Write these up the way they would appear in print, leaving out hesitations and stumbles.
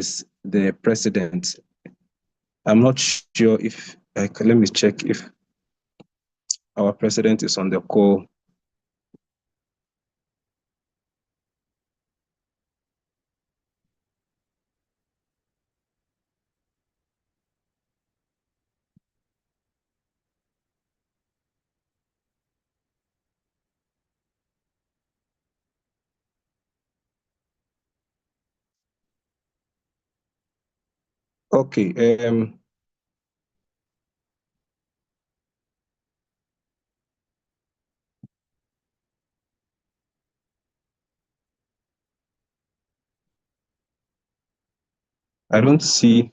is the president. I'm not sure if, let me check if our president is on the call. Okay. I don't see.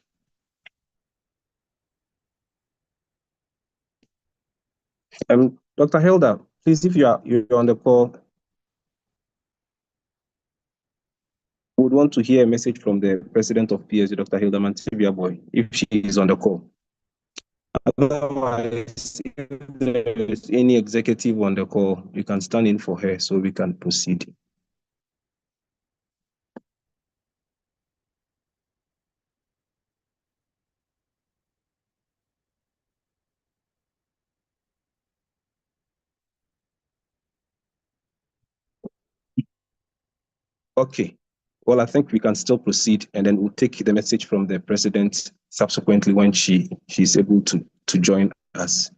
Dr. Hilda, please, if you're on the call, would want to hear a message from the president of PSG, Dr. Hilda Mantibia, if she is on the call. Otherwise, if there is any executive on the call, you can stand in for her so we can proceed. Okay. Well, I think we can still proceed, and then we'll take the message from the president subsequently when she's able to join us.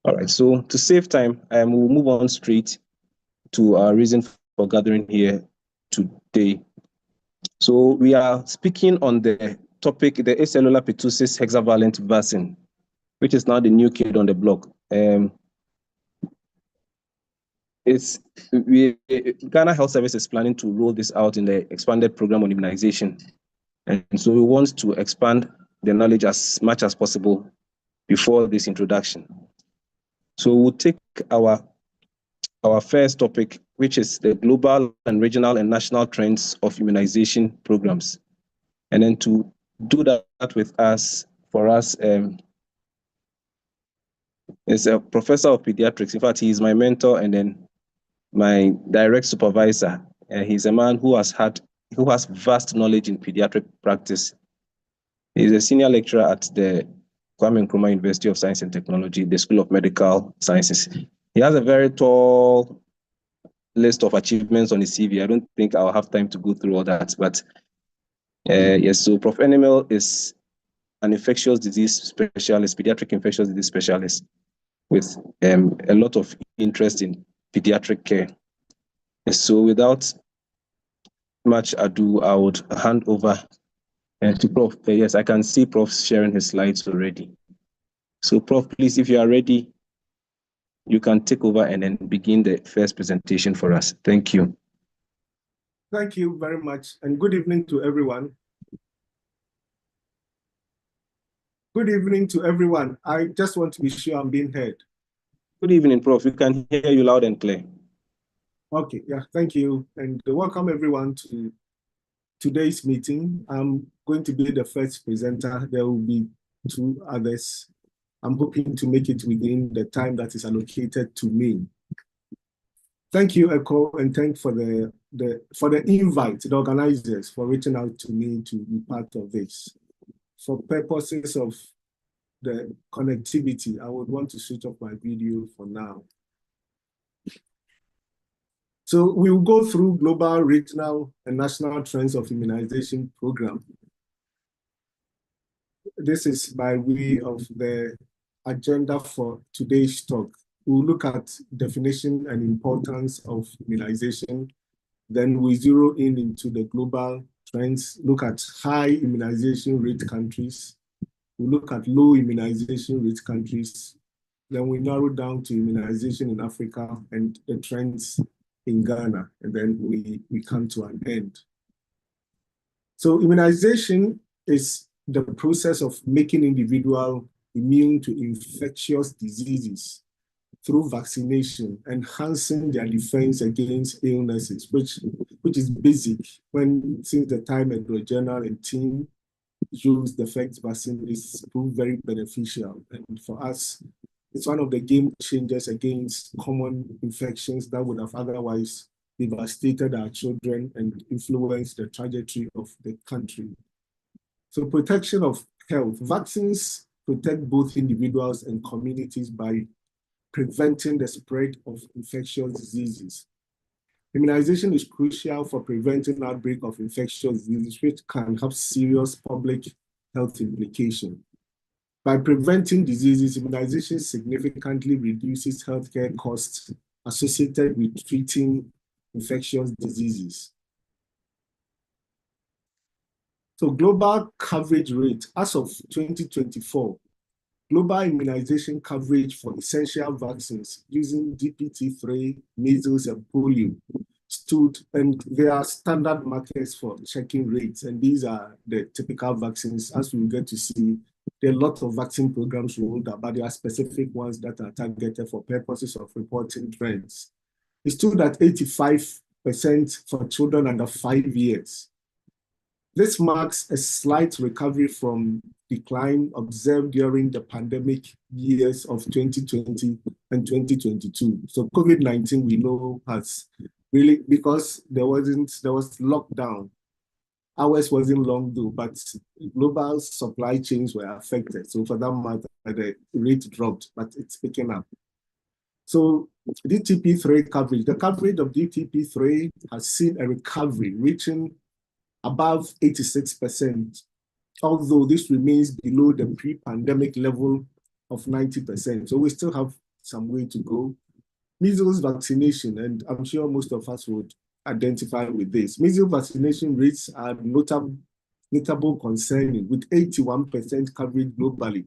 All right, so to save time, we'll move on straight to our reason for gathering here today. So we are speaking on the topic, the Acellular Pertussis Hexavalent vaccine, which is now the new kid on the block. Ghana Health Service is planning to roll this out in the expanded program on immunization. And so we want to expand the knowledge as much as possible before this introduction. So we'll take our first topic, which is the global and regional and national trends of immunization programs. And then to do that with us, for us, is a professor of pediatrics. In fact, he is my mentor and then my direct supervisor. He's a man who has vast knowledge in pediatric practice. He's a senior lecturer at the Kwame Nkrumah University of Science and Technology, the School of Medical Sciences. He has a very tall list of achievements on his CV. I don't think I'll have time to go through all that, but yes, so Prof. Enemel is an infectious disease specialist, pediatric infectious disease specialist with a lot of interest in pediatric care. So without much ado, I would hand over to Prof. Yes, I can see Prof sharing his slides already. So Prof, please, if you are ready, you can take over and then begin the first presentation for us. Thank you. Thank you very much, and good evening to everyone. Good evening to everyone. I just want to be sure I'm being heard. Good evening, Prof. We can hear you loud and clear. Okay, yeah, thank you. And welcome everyone to today's meeting. I'm going to be the first presenter. There will be two others. I'm hoping to make it within the time that is allocated to me. Thank you, Echo, and thank for the invite, the organizers, for reaching out to me to be part of this. For purposes of the connectivity, I would want to switch off my video for now. So we will go through global, regional, and national trends of immunization program. This is by way of the agenda for today's talk. We'll look at definition and importance of immunization. Then we zero in into the global trends, look at high immunization rate countries. We look at low immunization rate countries. Then we narrow down to immunization in Africa and the trends in Ghana, and then we come to an end. So immunization is the process of making individuals immune to infectious diseases through vaccination, enhancing their defense against illnesses, which is basic since the time Edward Jenner and team used the FEX vaccine is proved very beneficial. And for us, It's one of the game changers against common infections that would have otherwise devastated our children and influenced the trajectory of the country. So protection of health. Vaccines protect both individuals and communities by preventing the spread of infectious diseases. Immunization is crucial for preventing outbreak of infectious diseases, which can have serious public health implications. By preventing diseases, immunization significantly reduces healthcare costs associated with treating infectious diseases. So global coverage rate, as of 2024, global immunization coverage for essential vaccines using DPT3, measles, and polio stood, and there are standard markers for checking rates, and these are the typical vaccines. As we get to see, there are lots of vaccine programs rolled out, but there are specific ones that are targeted for purposes of reporting trends. It stood at 85% for children under 5 years. This marks a slight recovery from decline observed during the pandemic years of 2020 and 2022. So COVID-19, we know, has really, because there was lockdown. Ours wasn't long though, but global supply chains were affected. So for that matter, the rate dropped, but it's picking up. So DTP3 coverage, the coverage of DTP3 has seen a recovery reaching above 86%, although this remains below the pre-pandemic level of 90%. So we still have some way to go. Measles vaccination, and I'm sure most of us would identify with this. Measles vaccination rates are notable concerning, with 81% coverage globally,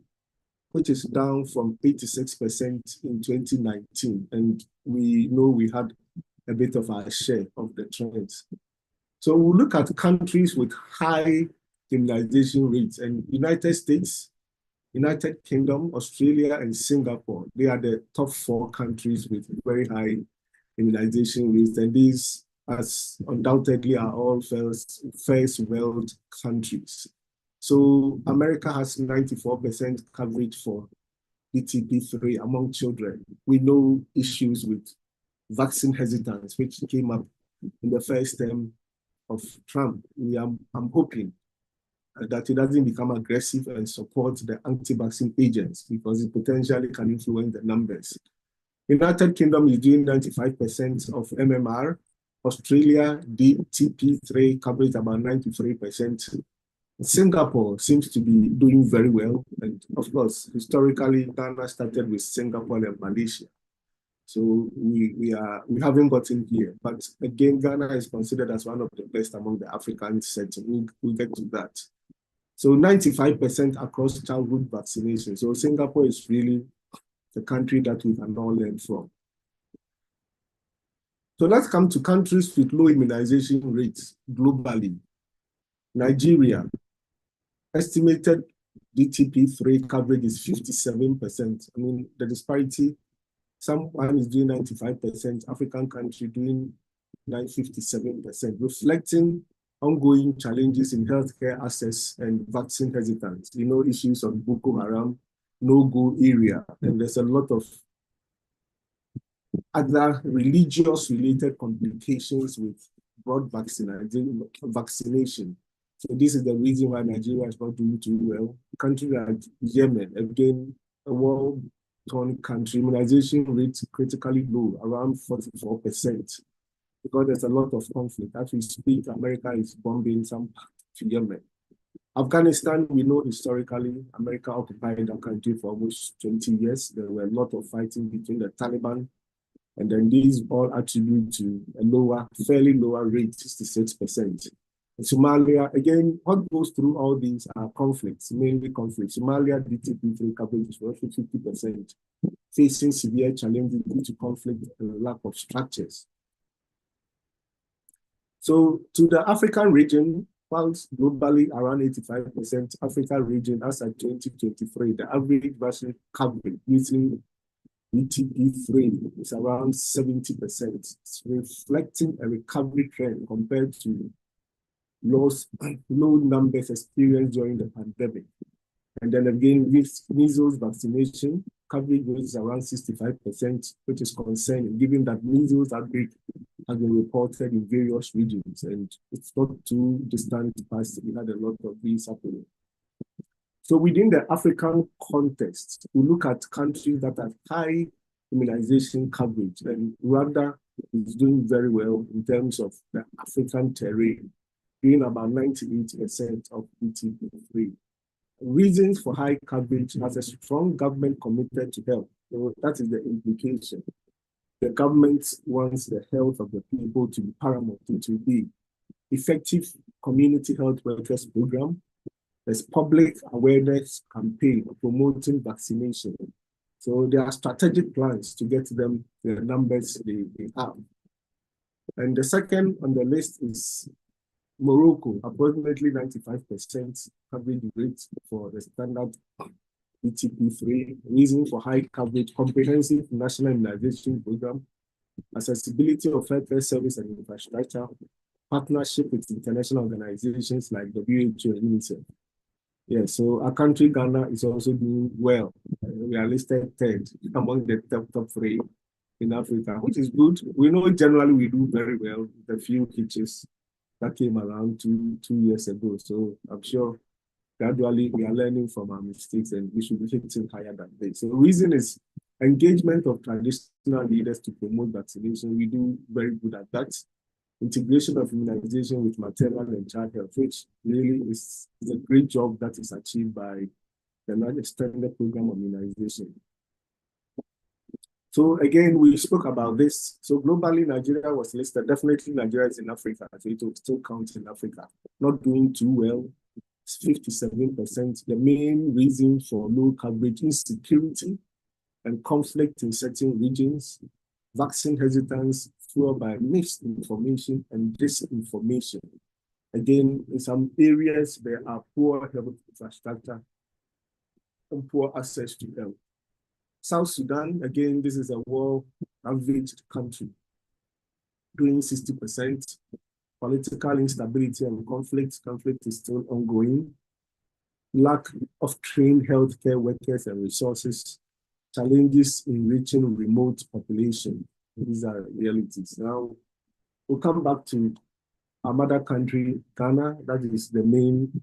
which is down from 86% in 2019. And we know we had a bit of our share of the trends. So we'll look at countries with high immunization rates, and United States, United Kingdom, Australia, and Singapore. They are the top 4 countries with very high immunization rates, and these, as undoubtedly, are all first world countries. So America has 94% coverage for DTP3 among children. We know issues with vaccine hesitance, which came up in the first term of Trump. I'm hoping that it doesn't become aggressive and support the anti-vaccine agents, because it potentially can influence the numbers. United Kingdom is doing 95% of MMR. Australia, DTP3 coverage about 93%. Singapore seems to be doing very well. And of course, historically, Ghana started with Singapore and Malaysia. So we haven't gotten here, but again, Ghana is considered as one of the best among the African setting. We'll get to that. So 95% across childhood vaccination. So Singapore is really the country that we can all learn from. So let's come to countries with low immunization rates globally. Nigeria, estimated DTP3 coverage is 57%. I mean, the disparity, someone is doing 95%, African country doing 57%, reflecting ongoing challenges in healthcare access and vaccine hesitance. You know, issues on Boko Haram, no-go area, and there's a lot of other religious-related complications with broad vaccination. So this is the reason why Nigeria is not doing too well. Countries like Yemen, again, a war-torn country, immunization rates critically low, around 44%, because there's a lot of conflict. As we speak, America is bombing some to Yemen. Afghanistan, we know historically, America occupied the country for almost 20 years. There were a lot of fighting between the Taliban, and then these all attribute to a fairly lower rate, 66%. Somalia, again, what goes through all these are conflicts, mainly conflicts. Somalia, DTP3 coverage is roughly 50%, facing severe challenges due to conflict and lack of structures. So to the African region, whilst globally around 85%, Africa region, as at 2023, the average vaccine coverage using DTP3 is around 70%. It's reflecting a recovery trend compared to low numbers experienced during the pandemic. And then again, with measles vaccination, coverage rate is around 65%, which is concerning, given that measles outbreak has been reported in various regions, and it's not too distant past. We had a lot of these happening. So within the African context, we look at countries that have high immunization coverage, and Rwanda is doing very well in terms of the African terrain, being about 98% of ETP3. Reasons for high coverage has a strong government committed to health. So that is the implication. The government wants the health of the people to be paramount, to be effective community health workers program. There's public awareness campaign promoting vaccination. So there are strategic plans to get them the numbers they have. And the second on the list is Morocco, approximately 95% coverage rate for the standard ETP3. Reason for high coverage: comprehensive national immunization program, accessibility of healthcare service and infrastructure, partnership with international organizations like WHO and UNICEF. Yeah, so our country, Ghana, is also doing well. We are listed third among the top three in Africa, which is good. We know generally we do very well. The few hitches that came around two years ago. So I'm sure gradually we are learning from our mistakes and we should be hitting higher than this. So the reason is engagement of traditional leaders to promote vaccination. We do very good at that. Integration of immunization with maternal and child health, which really is a great job that is achieved by the large extended program of immunization. So again, we spoke about this. So globally, Nigeria was listed. Definitely Nigeria is in Africa, so it will still count in Africa. Not doing too well, it's 57%. The main reason for low coverage is insecurity and conflict in certain regions, vaccine hesitance fueled by misinformation and disinformation. Again, in some areas, there are poor health infrastructure and poor access to health. South Sudan, again, this is a war-ravaged country, doing 60%. Political instability and conflict is still ongoing. Lack of trained healthcare workers and resources, challenges in reaching remote population. These are realities. Now, we'll come back to our mother country, Ghana. That is the main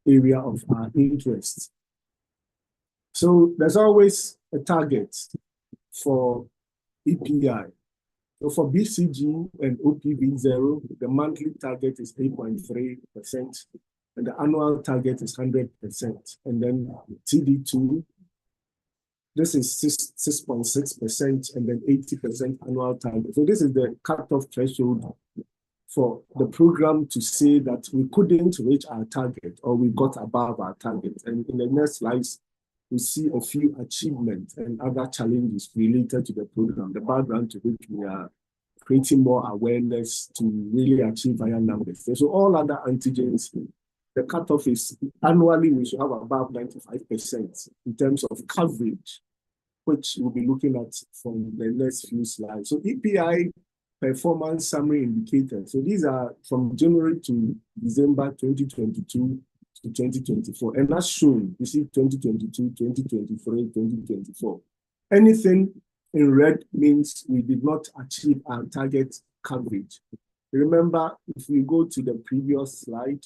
area of our interest. So there's always a target for EPI. So for BCG and OPV0, the monthly target is 8.3%, and the annual target is 100%. And then TD2, this is 6.6%, and then 80% annual target. So this is the cutoff threshold for the program to say that we couldn't reach our target or we got above our target. And in the next slides, we see a few achievements and other challenges related to the program, the background to which we are creating more awareness to really achieve higher numbers. So all other antigens, the cutoff is annually we should have above 95% in terms of coverage, which we'll be looking at from the next few slides. So EPI performance summary indicators. So these are from January to December 2022 to 2024. And that's shown, you see 2022, 2023, 2024. Anything in red means we did not achieve our target coverage. Remember, if we go to the previous slide,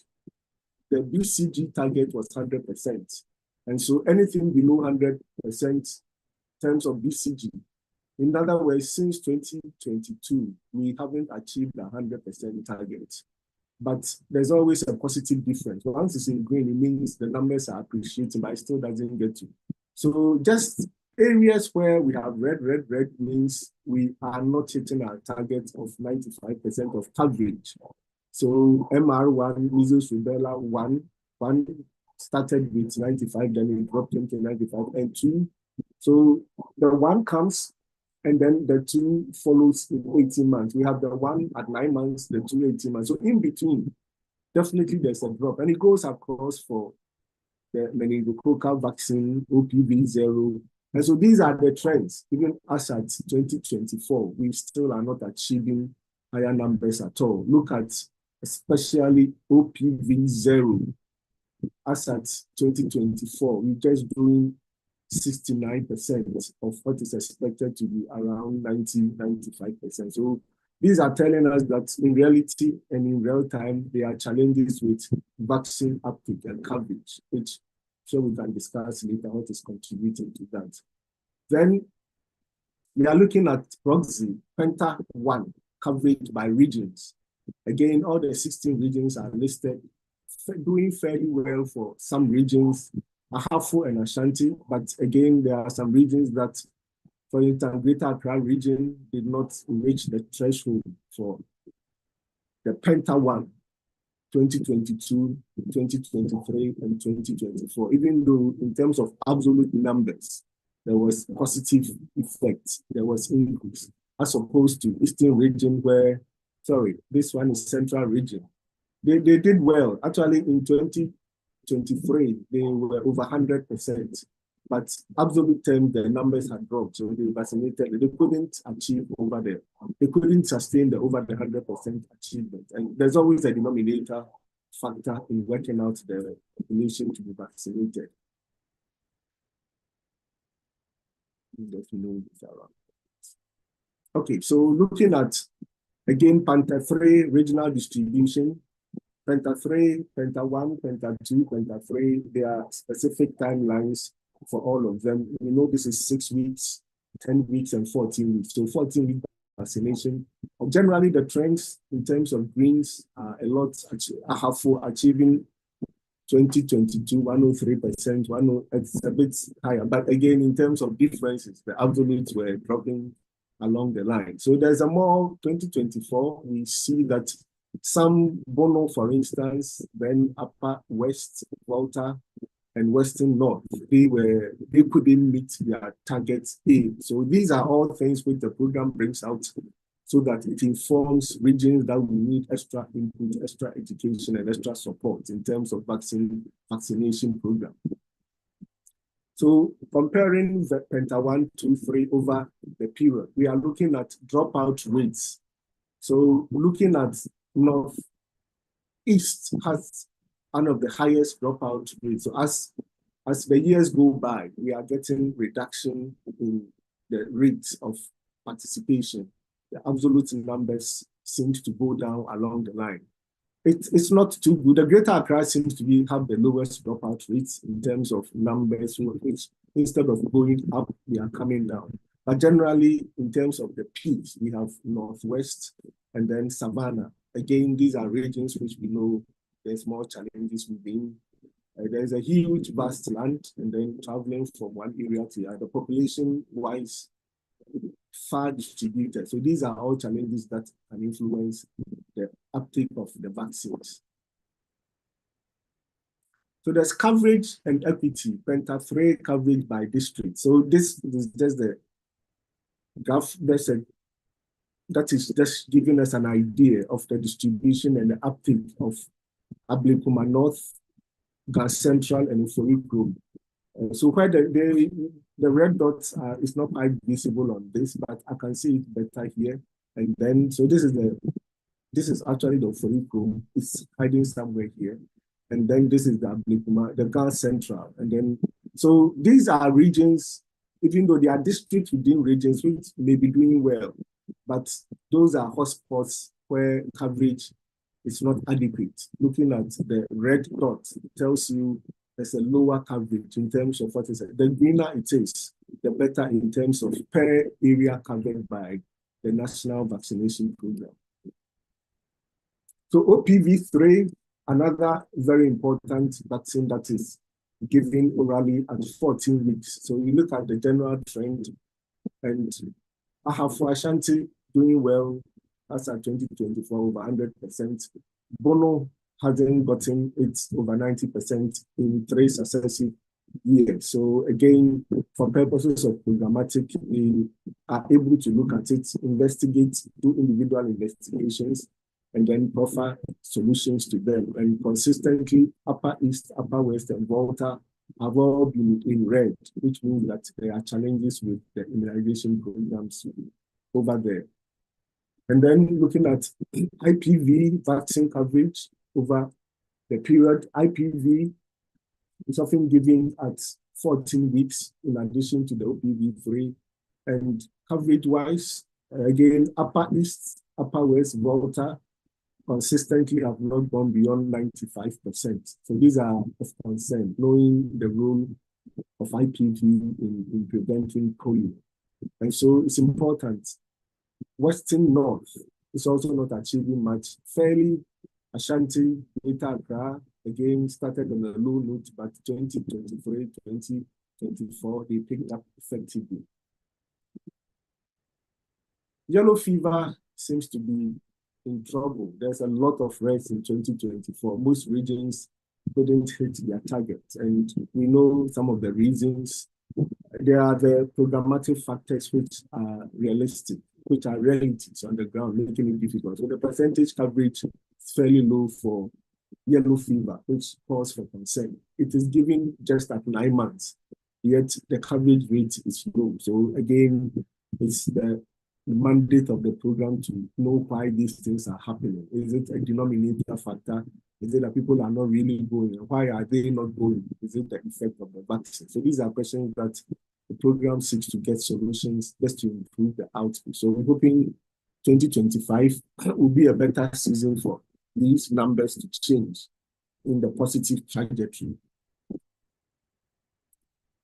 the BCG target was 100%. And so anything below 100% in terms of BCG, in other words, since 2022, we haven't achieved a 100% target. But there's always a positive difference. Once it's in green, it means the numbers are appreciating, but it still doesn't get to. So just areas where we have red means we are not hitting our target of 95% of coverage. So MR1, measles, rubella, one started with 95, then it dropped into 95, and 2. So the 1 comes, and then the 2 follows in 18 months. We have the 1 at 9 months, the 2 18 months. So in between, definitely there's a drop. And it goes across for the meningococcal vaccine, OPV0. And so these are the trends. Even as at 2024, we still are not achieving higher numbers at all. Look at especially OPV0. As at 2024, we're just doing 69% of what is expected to be around 90-95%. So these are telling us that in reality and in real time, there are challenges with vaccine uptake and coverage, which so we can discuss later what is contributing to that. Then we are looking at proxy Penta 1 coverage by regions. Again, all the 16 regions are listed, doing fairly well for some regions, Ahafo and Ashanti, but again, there are some regions that, for instance, Greater Accra region did not reach the threshold for the Penta 1, 2022, 2023, and 2024, even though in terms of absolute numbers, there was positive effect, there was increase, as opposed to Eastern region where, sorry, this one is Central region. They did well. Actually, in 2023, they were over 100%. But absolute terms, the numbers had dropped. So they vaccinated. They couldn't achieve over there. They couldn't sustain the over the 100% achievement. And there's always a denominator factor in working out the population to be vaccinated. Okay, so looking at, again, Penta 3 regional distribution, Penta 3, Penta 1, Penta 2, Penta 3, there are specific timelines for all of them. We know this is 6 weeks, 10 weeks, and 14 weeks. So 14-week vaccination. Generally, the trends in terms of greens are a lot, Ahafo achieving 2022, 103%, it's a bit higher. But again, in terms of differences, the absolutes were dropping along the line. So there's a more 2024, we see that some Bono, for instance, then Upper West, Volta, and Western North, they couldn't meet their targets A. So these are all things which the program brings out so that it informs regions that will need extra input, extra education, and extra support in terms of vaccination program. So comparing the Penta 1, 2, 3 over the period, we are looking at dropout rates. So looking at Northeast has one of the highest dropout rates. So as the years go by, we are getting reduction in the rates of participation. The absolute numbers seem to go down along the line. It's not too good. The Greater Accra seems to have the lowest dropout rates in terms of numbers, which instead of going up, they are coming down. But generally, in terms of the peaks, we have Northwest and then Savannah. Again, these are regions which we know there's more challenges within. There's a huge, vast land, and then traveling from one area to the other, population-wise, far distributed. So these are all challenges that can influence the uptake of the vaccines. So there's coverage and equity, Penta 3 coverage by district. So this is just the graph that is just giving us an idea of the distribution and the uptake of Ablekuma North, Gas Central, and Uforikro. So where the red dots is not quite visible on this, but I can see it better here. And then, so this is actually the Uforikro. It's hiding somewhere here. And then this is the Ablekuma, the Gas Central. And then, so these are regions, even though they are districts within regions, which may be doing well, but those are hotspots where coverage is not adequate. Looking at the red dot, it tells you there's a lower coverage in terms of what is it. The greener it is, the better in terms of per area covered by the National Vaccination Program. So OPV3, another very important vaccine that is given orally at 14 weeks. So you look at the general trend, and Ahafo Ashanti doing well, as at 2024, over 100%. Bono hasn't gotten it over 90% in 3 successive years. So again, for purposes of programmatic, we are able to look at it, investigate, do individual investigations, and then offer solutions to them. And consistently, Upper East, Upper West, and Volta have all been in red, which means that there are challenges with the immunization programs over there. And then looking at IPV vaccine coverage over the period, IPV is often given at 14 weeks in addition to the OPV3. And coverage-wise, again, Upper East, Upper West, Volta consistently have not gone beyond 95%. So these are of concern, knowing the role of IPV in preventing polio. And so it's important. Western North is also not achieving much. Fairly, Ashanti, Greater Accra, again, started on a low note, but 2023, 2024, they picked up effectively. Yellow fever seems to be in trouble. There's a lot of reds in 2024. Most regions couldn't hit their targets, and we know some of the reasons. There are the programmatic factors which are realistic, which are realities on the ground, making it difficult. So the percentage coverage is fairly low for yellow fever, which calls for concern. It is given just at 9 months, yet the coverage rate is low. So again, it's the mandate of the program to know why these things are happening. Is it a denominator factor? Is it that people are not really going? Why are they not going? Is it the effect of the vaccine? So these are questions that the program seeks to get solutions just to improve the output. So we're hoping 2025 will be a better season for these numbers to change in the positive trajectory.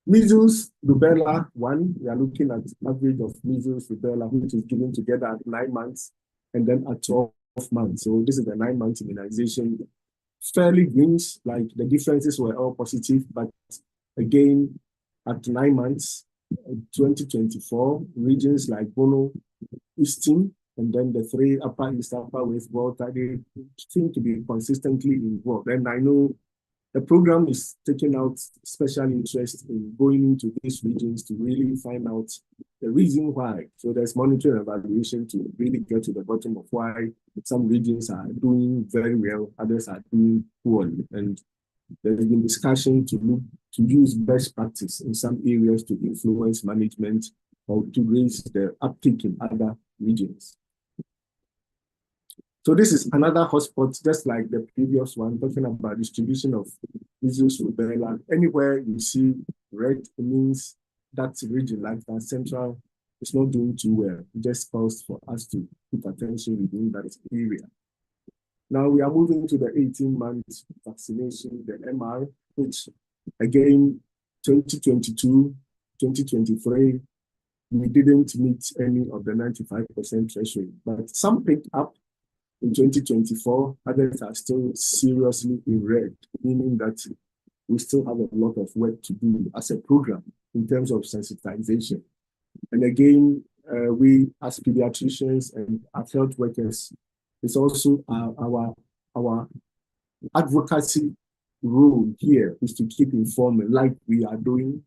Measles, rubella, 1, we are looking at average of measles, rubella, which is given together at 9 months and then at 12 months. So this is the 9-month immunization. Fairly greens, like the differences were all positive, but again, at 9 months, 2024, regions like Bono, Eastern, and then the 3 Upper East, Upper West, Volta, they seem to be consistently involved. And I know the program is taking out special interest in going into these regions to really find out the reason why. So there's monitoring and evaluation to really get to the bottom of why some regions are doing very well, others are doing poorly. And there's been discussion to use best practice in some areas to influence management or to raise the uptake in other regions. So this is another hotspot, just like the previous one, talking about distribution of measles, rubella. Anywhere you see red, it means that region, like that central, is not doing too well. It just calls for us to put attention within that area. Now we are moving to the 18-month vaccination, the MR, which again, 2022, 2023, we didn't meet any of the 95% threshold, but some picked up. In 2024, others are still seriously in red, meaning that we still have a lot of work to do as a program in terms of sensitization. And again, we as pediatricians and as health workers, it's also our advocacy role here is to keep informing like we are doing.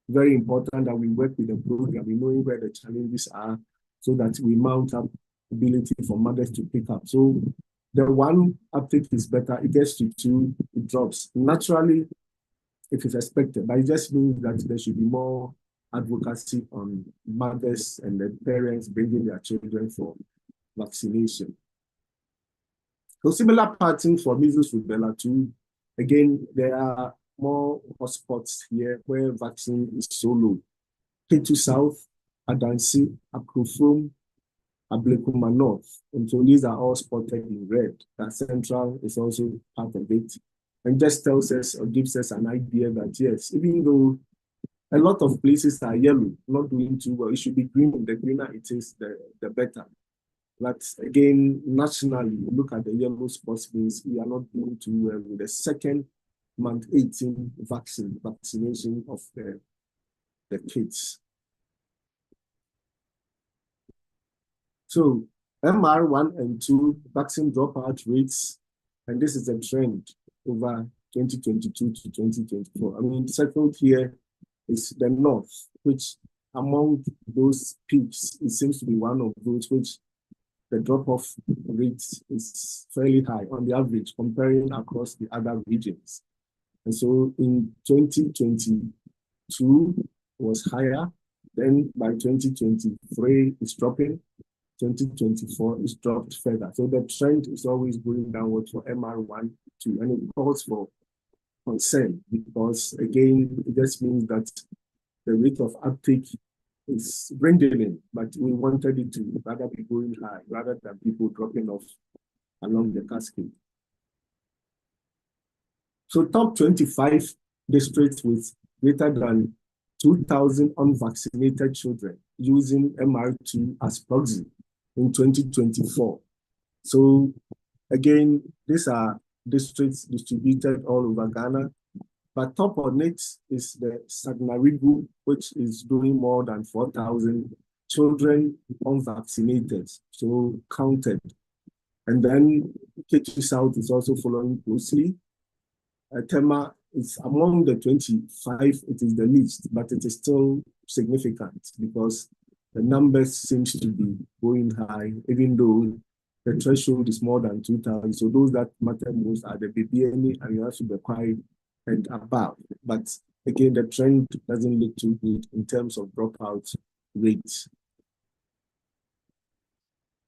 Very important that we work with the program, knowing where the challenges are so that we mount up ability for mothers to pick up. So the 1 uptake is better, it gets to 2, it drops. Naturally, it is expected, but it just means that there should be more advocacy on mothers and the parents bringing their children for vaccination. So similar pattern for measles, rubella too. Again, there are more hotspots here where vaccine is so low. K2 South, Adansi, Akrofrom, Ablekuma North. And so these are all spotted in red. That central is also part of it. And just tells us or gives us an idea that yes, even though a lot of places are yellow, not doing too well, it should be green. The greener it is, the better. But again, nationally, look at the yellow spots means we are not doing too well with the 2nd month 18 vaccination of the kids. So MR1 and 2 vaccine dropout rates, and this is a trend over 2022 to 2024. I mean, circled here is the North, which among those peaks, it seems to be one of those which the drop-off rate is fairly high on the average comparing across the other regions. And so in 2022 was higher, then by 2023 it's dropping, 2024 is dropped further. So the trend is always going downward for MR1, 2, and it calls for concern, because again, it just means that the rate of uptake is dwindling, but we wanted it to rather be going high rather than people dropping off along the cascade. So top 25 districts with greater than 2,000 unvaccinated children using MR2 as proxy in 2024. So again, these are districts distributed all over Ghana, but top on it is the Sagnarigu, which is doing more than 4,000 children unvaccinated, so counted. And then Kechi South is also following closely. Tema is among the 25, it is the least, but it is still significant because the numbers seems to be going high, even though the threshold is more than 2,000. So those that matter most are the BBNE and Yasubekwai and above. But again, the trend doesn't look too good in terms of dropout rates.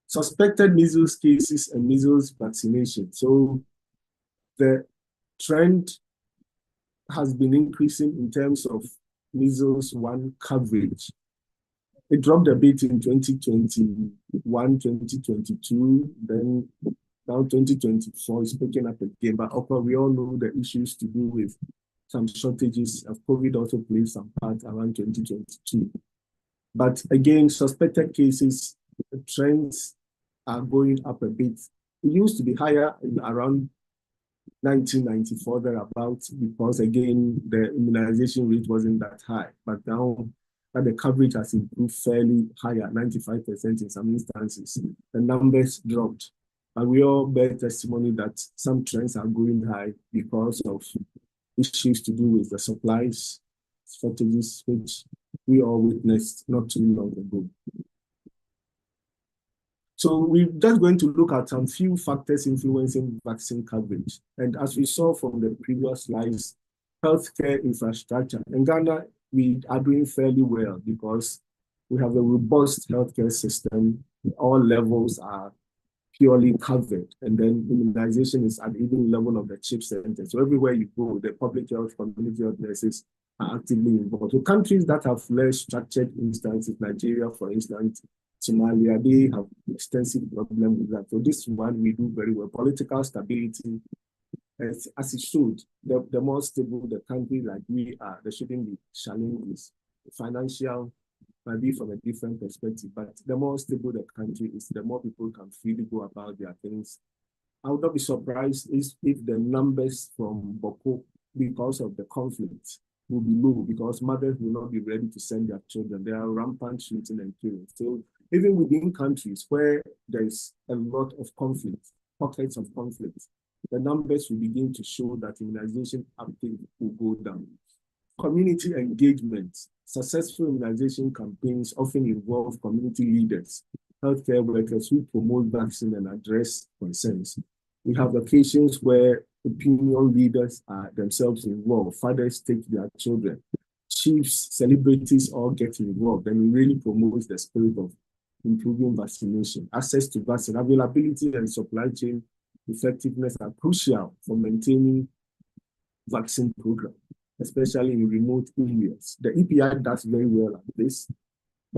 Suspected measles cases and measles vaccination. So the trend has been increasing in terms of measles 1 coverage. It dropped a bit in 2021, 2022, then now 2024 is picking up again. But we all know the issues to do with some shortages of COVID also played some part around 2022. But again, suspected cases, the trends are going up a bit. It used to be higher in around 1994 thereabouts, because again, the immunization rate wasn't that high. But now that the coverage has improved fairly higher, 95% in some instances, the numbers dropped. And we all bear testimony that some trends are going high because of issues to do with the supplies, shortages, which we all witnessed not too long ago. So we're just going to look at some few factors influencing vaccine coverage. And as we saw from the previous slides, healthcare infrastructure. In Ghana, we are doing fairly well because we have a robust healthcare system. All levels are purely covered. And then immunization is at even level of the CHIP center. So everywhere you go, the public health, community health nurses are actively involved. So countries that have less structured instances, Nigeria, for instance, Somalia, they have extensive problem with that. So this one we do very well. Political stability, as it should. The more stable the country like we are, there shouldn't be challenges. Financial might be from a different perspective, but the more stable the country is, the more people can freely go about their things. I would not be surprised if the numbers from Boko, because of the conflict, will be low, because mothers will not be ready to send their children. There are rampant shooting and killing. So even within countries where there is a lot of conflict, pockets of conflict, the numbers will begin to show that immunization uptake will go down. Community engagement. Successful immunization campaigns often involve community leaders, healthcare workers who promote vaccine and address concerns. We have occasions where opinion leaders are themselves involved. Fathers take their children. Chiefs, celebrities all get involved, and it really promotes the spirit of improving vaccination. Access to vaccine availability and supply chain effectiveness are crucial for maintaining vaccine program, especially in remote areas. The EPI does very well at this,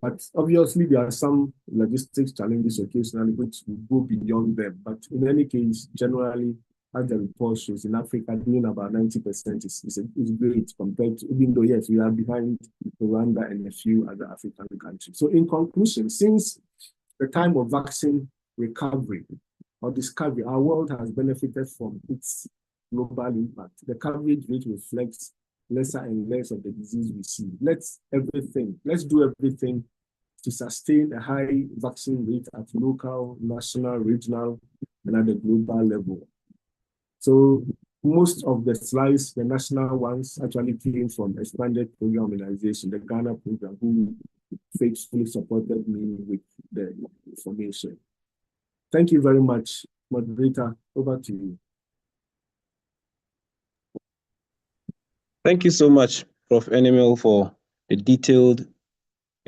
but obviously there are some logistics challenges occasionally which will go beyond them. But in any case, generally, as the report shows, in Africa, doing about 90% is great compared to, even though, yes, we are behind Rwanda and a few other African countries. So in conclusion, since the time of vaccine recovery or discovery, our world has benefited from its global impact. The coverage rate reflects lesser and less of the disease we see. Let's do everything to sustain a high vaccine rate at local, national, regional, and at the global level. So most of the slides, the national ones, actually came from expanded program immunization, the Ghana program, who faithfully supported me with the information. Thank you very much. Moderator, over to you. Thank you so much, Prof. Enemil, for the detailed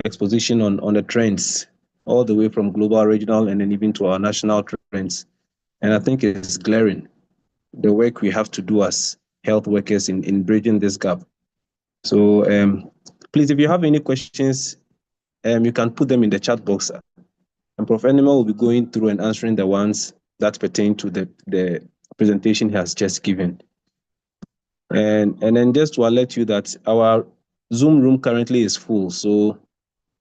exposition on the trends, all the way from global, regional, and then even to our national trends. And I think it's glaring, the work we have to do as health workers in bridging this gap. So please, if you have any questions, you can put them in the chat box. And Prof. Animal will be going through and answering the ones that pertain to the presentation he has just given. And then just to alert you that our Zoom room currently is full. So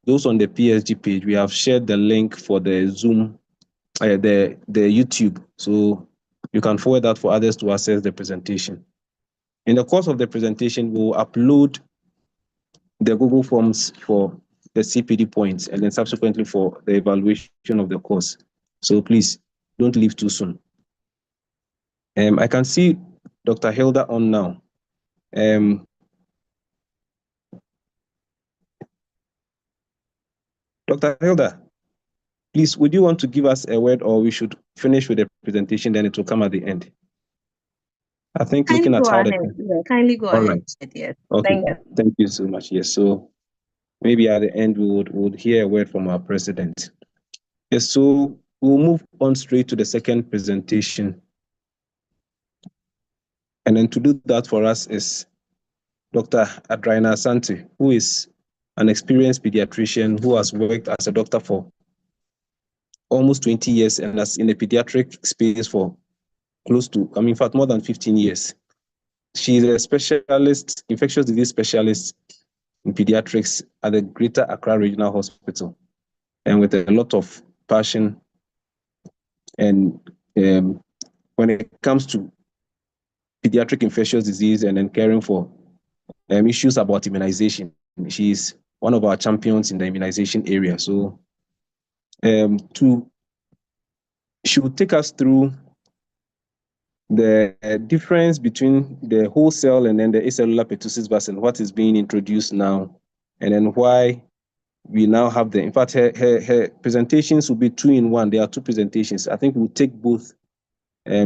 those on the PSG page, we have shared the link for the Zoom, the YouTube. So you can forward that for others to access the presentation. In the course of the presentation, we'll upload the Google Forms for the CPD points and then subsequently for the evaluation of the course. So please don't leave too soon. I can see Dr. Hilda on now. Dr. Hilda, please, would you want to give us a word, or we should finish with the presentation, then it will come at the end? I think looking at how kindly go ahead. Yes. Okay. Thank you so much. Yes. So maybe at the end we would hear a word from our president. Yes. So we'll move on straight to the second presentation. And then to do that for us is Dr. Adraina Asante, who is an experienced pediatrician who has worked as a doctor for almost 20 years and has in the pediatric space for close to, in fact, more than 15 years. She is a specialist, infectious disease specialist in pediatrics at the Greater Accra Regional Hospital, and with a lot of passion. And when it comes to pediatric infectious disease and then caring for issues about immunization, she is one of our champions in the immunization area. So she will take us through the difference between the whole cell and then the acellular pertussis vaccine, what is being introduced now, and then why we now have in fact, her presentations will be 2-in-1. There are 2 presentations. I think we'll take both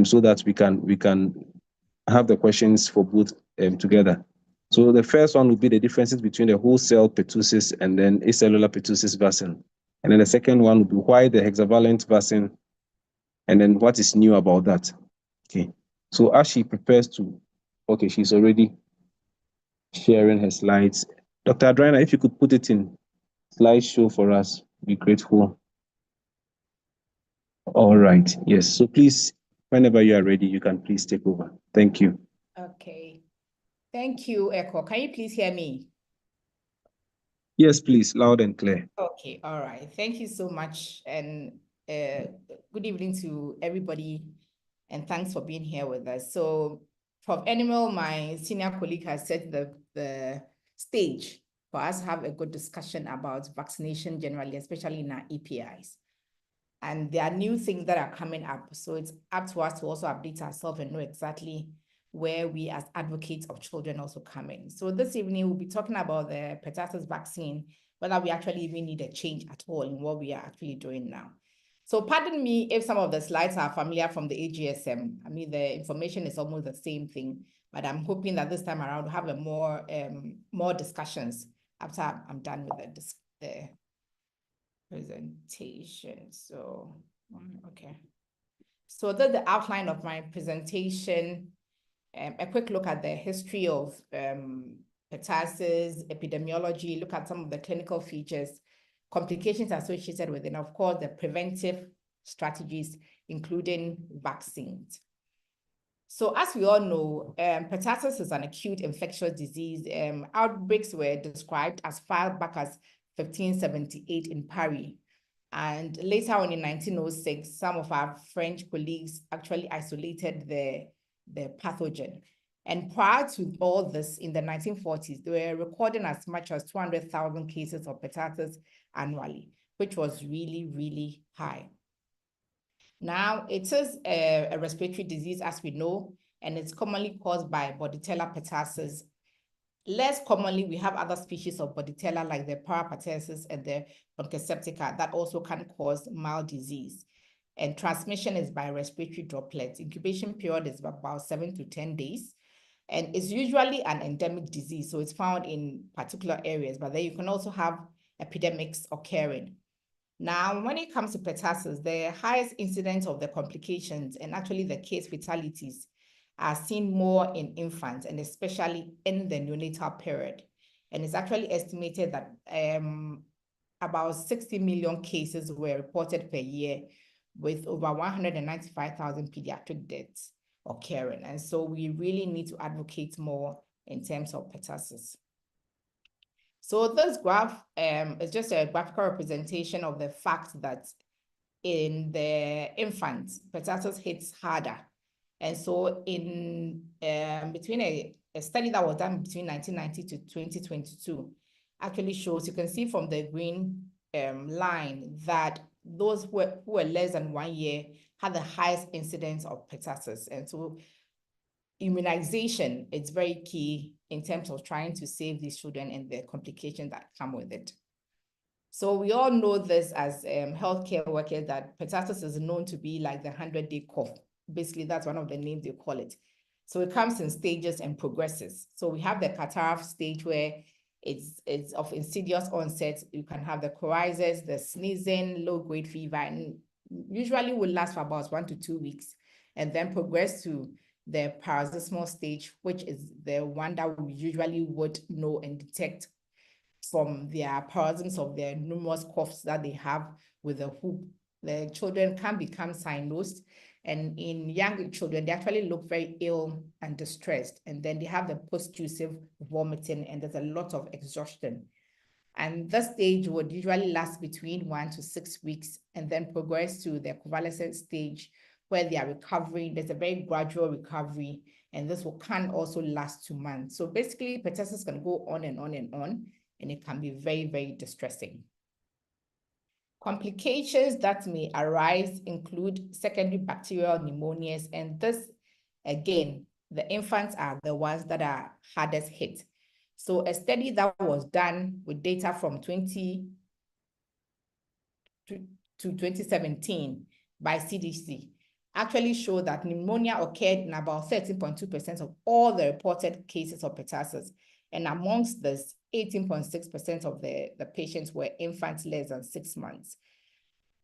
so that we can have the questions for both together. So the first one will be the differences between the whole cell pertussis and then acellular pertussis vaccine. And then the second one will be why the hexavalent vaccine, and then what is new about that. Okay. So as she prepares to, okay, she's already sharing her slides. Dr. Adraina, if you could put it in slideshow for us, be grateful. All right. Yes. So please, whenever you are ready, you can please take over. Thank you. Okay. Thank you, Echo. Can you please hear me? Yes, please, loud and clear. Okay. All right. Thank you so much. And good evening to everybody. And thanks for being here with us. So Prof. Animal, my senior colleague, has set the stage for us to have a good discussion about vaccination generally, especially in our EPIs. And there are new things that are coming up. So it's up to us to also update ourselves and know exactly where we as advocates of children also come in. So this evening, we'll be talking about the pertussis vaccine, whether we actually even need a change at all in what we are actually doing now. So pardon me if some of the slides are familiar from the AGSM. I mean, the information is almost the same thing, but I'm hoping that this time around we'll have a more discussions after I'm done with the presentation. So, okay. So that's the outline of my presentation. A quick look at the history of pertussis, epidemiology, look at some of the clinical features, complications associated with it, and of course, the preventive strategies, including vaccines. So as we all know, pertussis is an acute infectious disease. Outbreaks were described as far back as 1578 in Paris. And later on in 1906, some of our French colleagues actually isolated the pathogen. And prior to all this, in the 1940s, they were recording as much as 200,000 cases of pertussis annually, which was really, really high. Now, it is a respiratory disease, as we know, and it's commonly caused by Bordetella pertussis. Less commonly, we have other species of Bordetella like the Parapertussis and the Bronchoseptica that also can cause mild disease. And transmission is by respiratory droplets. Incubation period is about 7 to 10 days. And it's usually an endemic disease, so it's found in particular areas, but then you can also have epidemics occurring. Now, when it comes to pertussis, the highest incidence of the complications and actually the case fatalities are seen more in infants and especially in the neonatal period. And it's actually estimated that about 60 million cases were reported per year, with over 195,000 pediatric deaths occurring. And so we really need to advocate more in terms of pertussis. So this graph is just a graphical representation of the fact that in the infants, pertussis hits harder. And so in between a study that was done between 1990 to 2022 actually shows, you can see from the green line that those who were less than 1 year had the highest incidence of pertussis. And so immunization is very key in terms of trying to save these children and the complications that come with it. So we all know this as healthcare workers, that pertussis is known to be like the 100-day cough. Basically, that's one of the names they call it. So it comes in stages and progresses. So we have the catarrh stage where it's of insidious onset. You can have the coryzas, the sneezing, low-grade fever, and usually will last for about 1 to 2 weeks, and then progress to the paroxysmal stage, which is the one that we usually would know and detect from their paroxysms of their numerous coughs that they have with the whoop. The children can become cyanosed, and in young children, they actually look very ill and distressed. And then they have the post-tussive vomiting, and there's a lot of exhaustion. And this stage would usually last between 1 to 6 weeks, and then progress to the convalescent stage where they are recovering. There's a very gradual recovery, and this can also last 2 months. So basically, pertussis can go on and on and on, and it can be very, very distressing. Complications that may arise include secondary bacterial pneumonias, and this, again, the infants are the ones that are hardest hit. So a study that was done with data from 20 to 2017 by CDC actually showed that pneumonia occurred in about 13.2% of all the reported cases of pertussis. And amongst this, 18.6% of the patients were infants less than 6 months.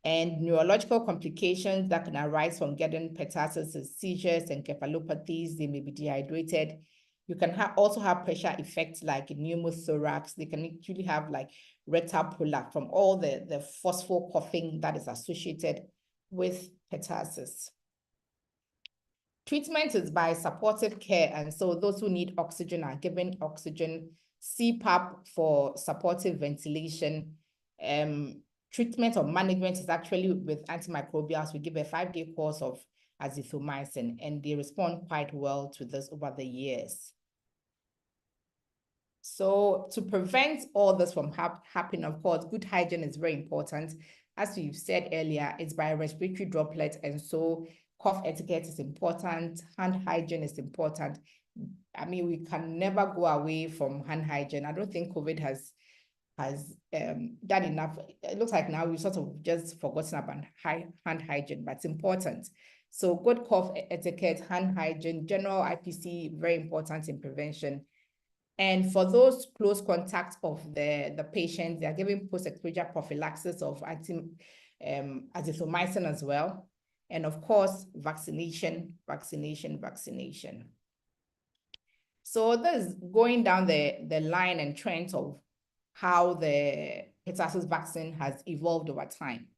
And neurological complications that can arise from getting pertussis is seizures, encephalopathies. They may be dehydrated. You can also have pressure effects like pneumothorax. They can actually have like rectal prolapse from all the forceful coughing that is associated with pertussis. Treatment is by supportive care, and so those who need oxygen are given oxygen, CPAP for supportive ventilation. Treatment or management is actually with antimicrobials. We give a 5-day course of azithromycin, and they respond quite well to this over the years. So to prevent all this from happening, of course, good hygiene is very important. As we've said earlier, it's by respiratory droplets, and so cough etiquette is important, hand hygiene is important. I mean, we can never go away from hand hygiene. I don't think COVID has done enough. It looks like now we've sort of just forgotten about hand hygiene, but it's important. So good cough etiquette, hand hygiene, general IPC, very important in prevention. And for those close contacts of the patient, they are given post-exposure prophylaxis of azithromycin as well. And of course, vaccination. So this is going down the line and trends of how the pertussis vaccine has evolved over time.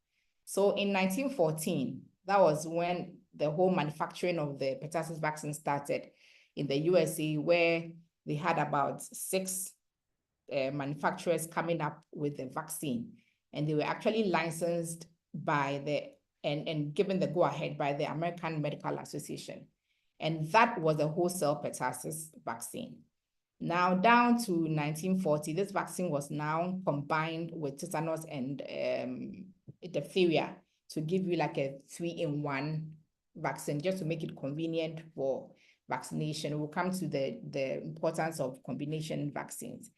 So in 1914, that was when the whole manufacturing of the pertussis vaccine started in the USA, where they had about 6 manufacturers coming up with the vaccine, and they were actually licensed by and given the go-ahead by the American Medical Association. And that was a wholesale pertussis vaccine. Now down to 1940, this vaccine was now combined with tetanus and diphtheria to give you like a 3-in-1 vaccine, just to make it convenient for vaccination. We'll come to the importance of combination vaccines.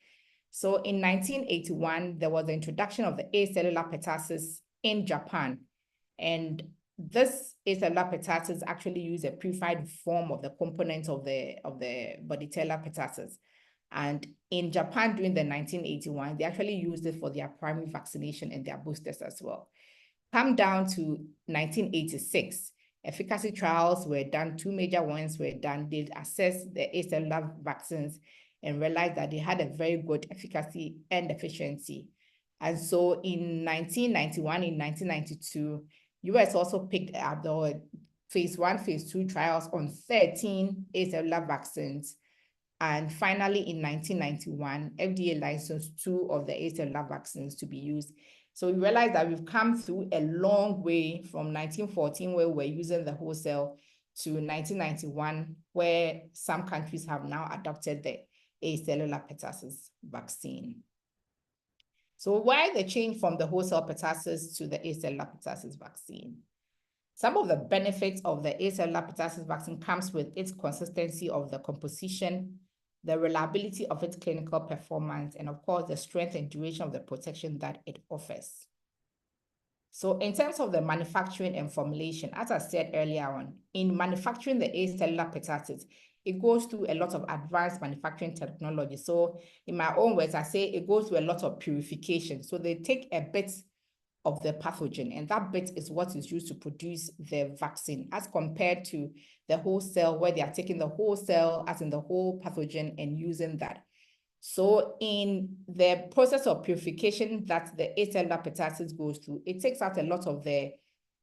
So in 1981, there was the introduction of the acellular pertussis in Japan. And this acellular pertussis actually used a purified form of the components of the Bordetella pertussis. And in Japan during the 1981, they actually used it for their primary vaccination and their boosters as well. Come down to 1986, efficacy trials were done, 2 major ones were done. They assessed the acellular vaccines and realized that they had a very good efficacy and efficiency. And so in 1991, in 1992, US also picked up the phase 1, phase 2 trials on 13 acellular vaccines. And finally, in 1991, FDA licensed 2 of the acellular vaccines to be used. So we realized that we've come through a long way from 1914, where we were using the wholesale, to 1991, where some countries have now adopted the acellular pertussis vaccine. So why the change from the wholesale pertussis to the acellular pertussis vaccine? Some of the benefits of the acellular pertussis vaccine comes with its consistency of the composition, the reliability of its clinical performance, and of course, the strength and duration of the protection that it offers. So in terms of the manufacturing and formulation, as I said earlier on, in manufacturing the acellular pertussis, it goes through a lot of advanced manufacturing technology. So in my own words, I say it goes through a lot of purification. So they take a bit of the pathogen, and that bit is what is used to produce the vaccine, as compared to the whole cell, where they are taking the whole cell, as in the whole pathogen, and using that. So in the process of purification that the acellular pertussis goes through, it takes out a lot of the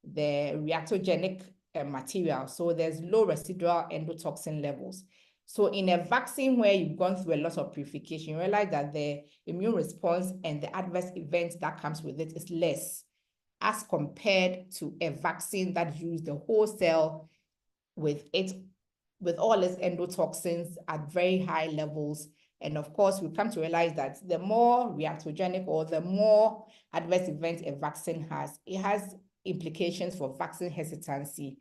reactogenic material. So there's low residual endotoxin levels. So in a vaccine where you've gone through a lot of purification, you realize that the immune response and the adverse events that comes with it is less, as compared to a vaccine that uses the whole cell with all its endotoxins at very high levels. And of course, we come to realize that the more reactogenic or the more adverse events a vaccine has, it has implications for vaccine hesitancy.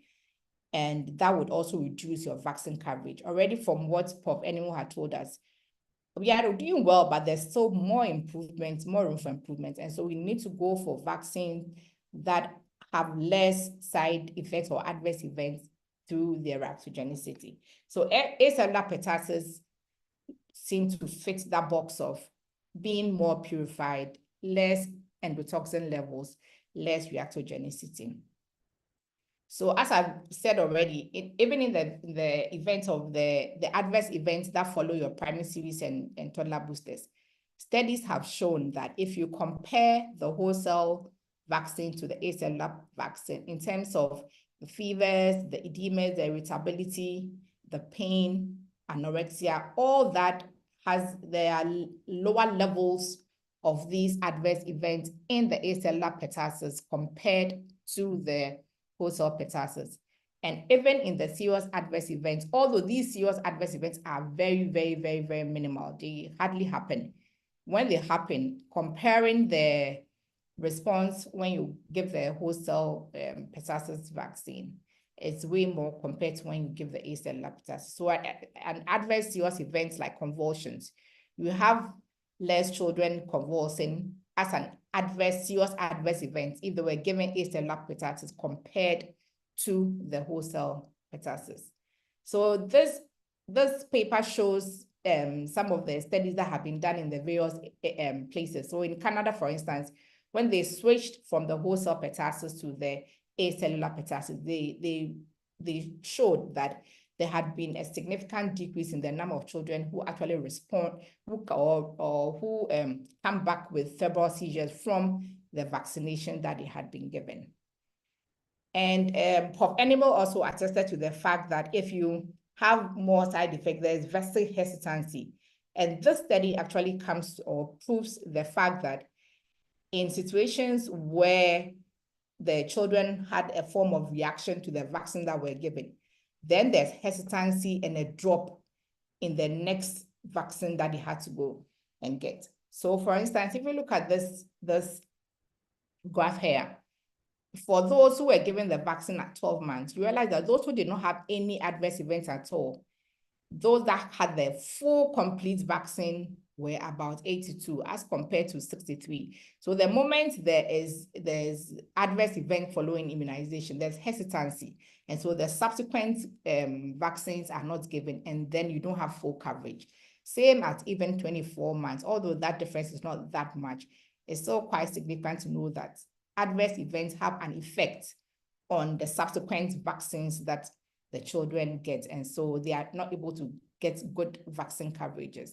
And that would also reduce your vaccine coverage. Already from what Prof. Enimo had told us, we are doing well, but there's still more improvements, more room for improvement. And so we need to go for vaccines that have less side effects or adverse events through their reactogenicity. So acellular pertussis seem to fit that box of being more purified, less endotoxin levels, less reactogenicity. So as I've said already, even in the event of the adverse events that follow your primary series and toddler boosters, studies have shown that if you compare the wholesale vaccine to the acellular vaccine in terms of the fevers, the edema, the irritability, the pain, anorexia, all that there are lower levels of these adverse events in the acellular pertussis compared to the wholesale pertussis. And even in the serious adverse events, although these serious adverse events are very, very, very, very minimal, they hardly happen. When they happen, comparing the response when you give the wholesale pertussis vaccine, it's way more compared to when you give the acellular pertussis. So an adverse serious events like convulsions, you have less children convulsing as an serious adverse event if they were given acellular pertussis compared to the wholesale pertussis. So this paper shows some of the studies that have been done in the various places. So in Canada, for instance, when they switched from the wholesale pertussis to the acellular pertussis, they showed that there had been a significant decrease in the number of children who actually respond, who come back with febrile seizures from the vaccination that they had been given. And Prof. Enimo also attested to the fact that if you have more side effects, there's vaccine hesitancy. And this study actually comes or proves the fact that in situations where the children had a form of reaction to the vaccine that were given, then there's hesitancy and a drop in the next vaccine that they had to go and get. So for instance, if you look at this graph here, for those who were given the vaccine at 12 months, you realize that those who did not have any adverse events at all, those that had the full complete vaccine were about 82 as compared to 63. So the moment there's adverse event following immunization, there's hesitancy. And so the subsequent vaccines are not given, and then you don't have full coverage. Same at even 24 months, although that difference is not that much. It's still quite significant to know that adverse events have an effect on the subsequent vaccines that the children get. And so they are not able to get good vaccine coverages.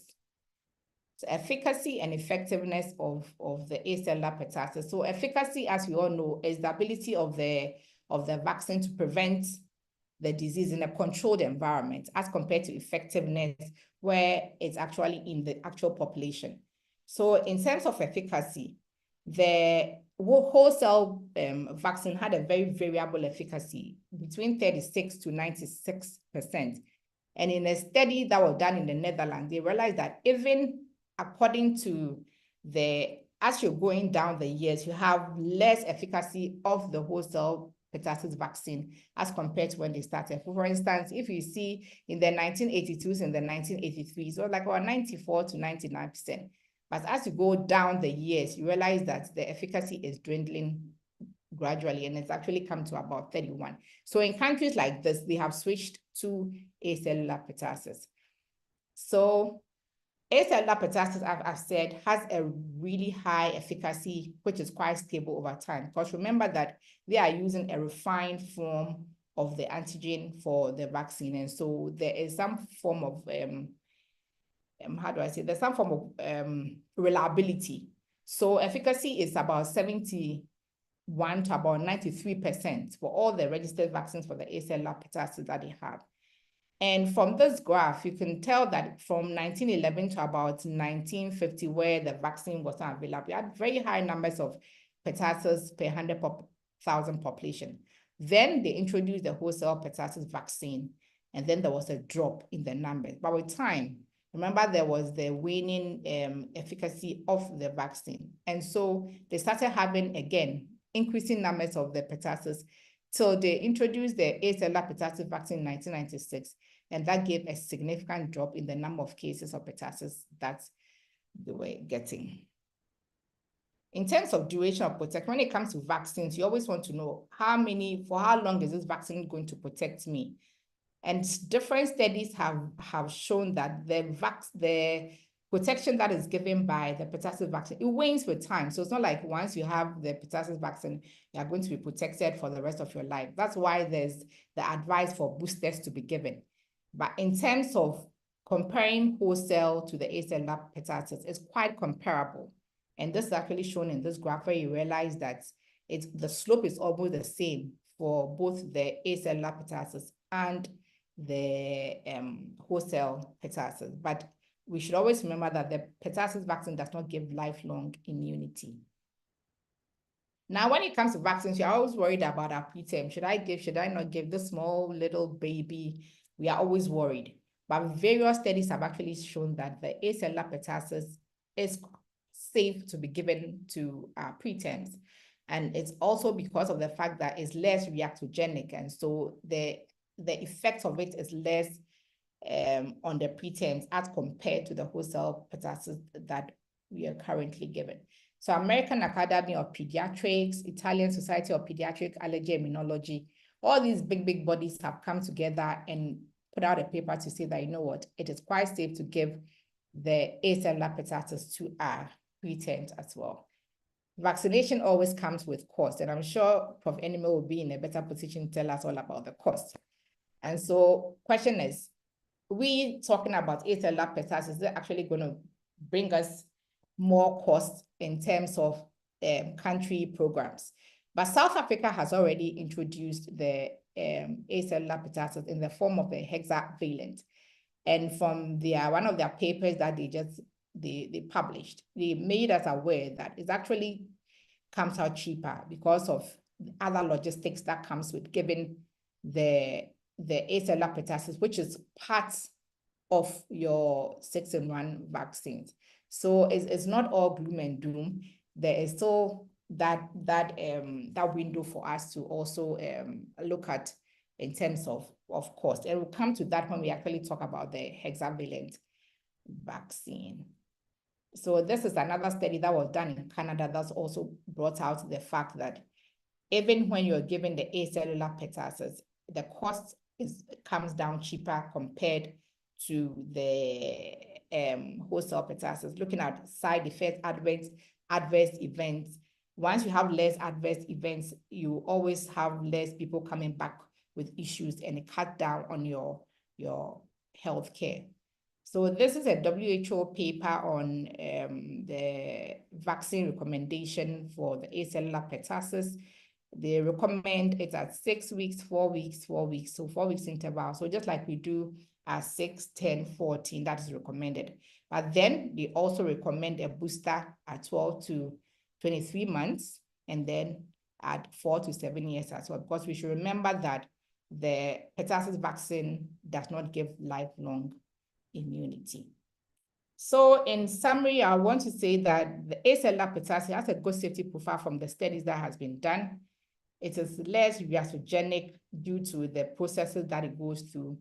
So efficacy and effectiveness of the acellular pertussis. So efficacy, as we all know, is the ability of the vaccine to prevent the disease in a controlled environment as compared to effectiveness where it's actually in the actual population. So in terms of efficacy, the whole cell vaccine had a very variable efficacy between 36 to 96%. And in a study that was done in the Netherlands, they realized that even according to as you're going down the years, you have less efficacy of the whole cell pertussis vaccine as compared to when they started. For instance, if you see in the 1982s and the 1983s, so like about 94 to 99%. But as you go down the years, you realize that the efficacy is dwindling gradually, and it's actually come to about 31. So in countries like this, they have switched to acellular pertussis. So acellular pertussis, I've said, has a really high efficacy, which is quite stable over time. Because remember that they are using a refined form of the antigen for the vaccine. And so there is some form of, there's some form of reliability. So efficacy is about 71 to about 93% for all the registered vaccines for the acellular pertussis that they have. And from this graph, you can tell that from 1911 to about 1950, where the vaccine was not available, we had very high numbers of pertussis per 100,000 population. Then they introduced the whole cell pertussis vaccine, and then there was a drop in the numbers. But with time, remember there was the waning efficacy of the vaccine. And so they started having, again, increasing numbers of the pertussis. So they introduced the acellular pertussis vaccine in 1996, and that gave a significant drop in the number of cases of pertussis that they were getting. In terms of duration of protection, when it comes to vaccines, you always want to know for how long is this vaccine going to protect me? And different studies have shown that the protection that is given by the pertussis vaccine, it wanes with time. So it's not like once you have the pertussis vaccine, you are going to be protected for the rest of your life. That's why there's the advice for boosters to be given. But in terms of comparing whole cell to the acellular pertussis, it's quite comparable. And this is actually shown in this graph where you realize that the slope is almost the same for both the acellular pertussis and the whole cell pertussis. But we should always remember that the pertussis vaccine does not give lifelong immunity. Now, when it comes to vaccines, you're always worried about our preterm. Should I not give this small little baby? We are always worried. But various studies have actually shown that the acellular pertussis is safe to be given to preterms. And it's also because of the fact that it's less reactogenic. And so the effect of it is less on the preterms as compared to the whole cell pertussis that we are currently given. So American Academy of Pediatrics, Italian Society of Pediatric Allergy Immunology, all these big bodies have come together and put out a paper to say that, you know what, it is quite safe to give the acellular pertussis to our preterms as well. Vaccination always comes with cost, and I'm sure Prof. Enime will be in a better position to tell us all about the cost. And so question is, we talking about acellular pertussis, is it actually going to bring us more cost in terms of country programs? But South Africa has already introduced the acellular pertussis in the form of the hexavalent. And from one of their papers that they published, they made us aware that it actually comes out cheaper because of other logistics that comes with giving the acellular pertussis, which is part of your 6-in-1 vaccines. So it's not all gloom and doom. There is still that window for us to also look at in terms of cost. And we'll come to that when we actually talk about the hexavalent vaccine. So this is another study that was done in Canada that's also brought out the fact that even when you're given the acellular pertussis, the cost comes down cheaper compared to the whole cell pertussis, looking at side effects, adverse events, once you have less adverse events, you always have less people coming back with issues, and it cuts down on your healthcare. So this is a WHO paper on the vaccine recommendation for the acellular pertussis. They recommend it at 6 weeks, 4 weeks, 4 weeks, so 4 weeks interval. So just like we do at 6, 10, 14, that is recommended. But then they also recommend a booster at 12 to 23 months, and then at 4 to 7 years as well, because we should remember that the pertussis vaccine does not give lifelong immunity. So in summary, I want to say that the acellular pertussis has a good safety profile from the studies that has been done. It is less reactogenic due to the processes that it goes through,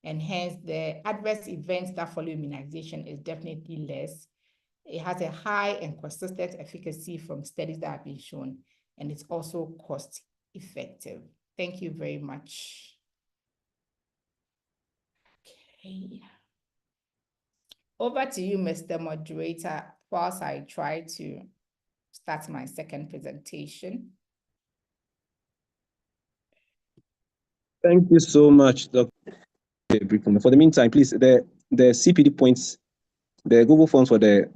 and hence the adverse events that follow immunization is definitely less. It has a high and consistent efficacy from studies that have been shown, and it's also cost effective. Thank you very much. Okay. Over to you, Mr. Moderator, whilst I try to start my second presentation. Thank you so much, Dr. For the meantime, please, the CPD points, the Google Forms for the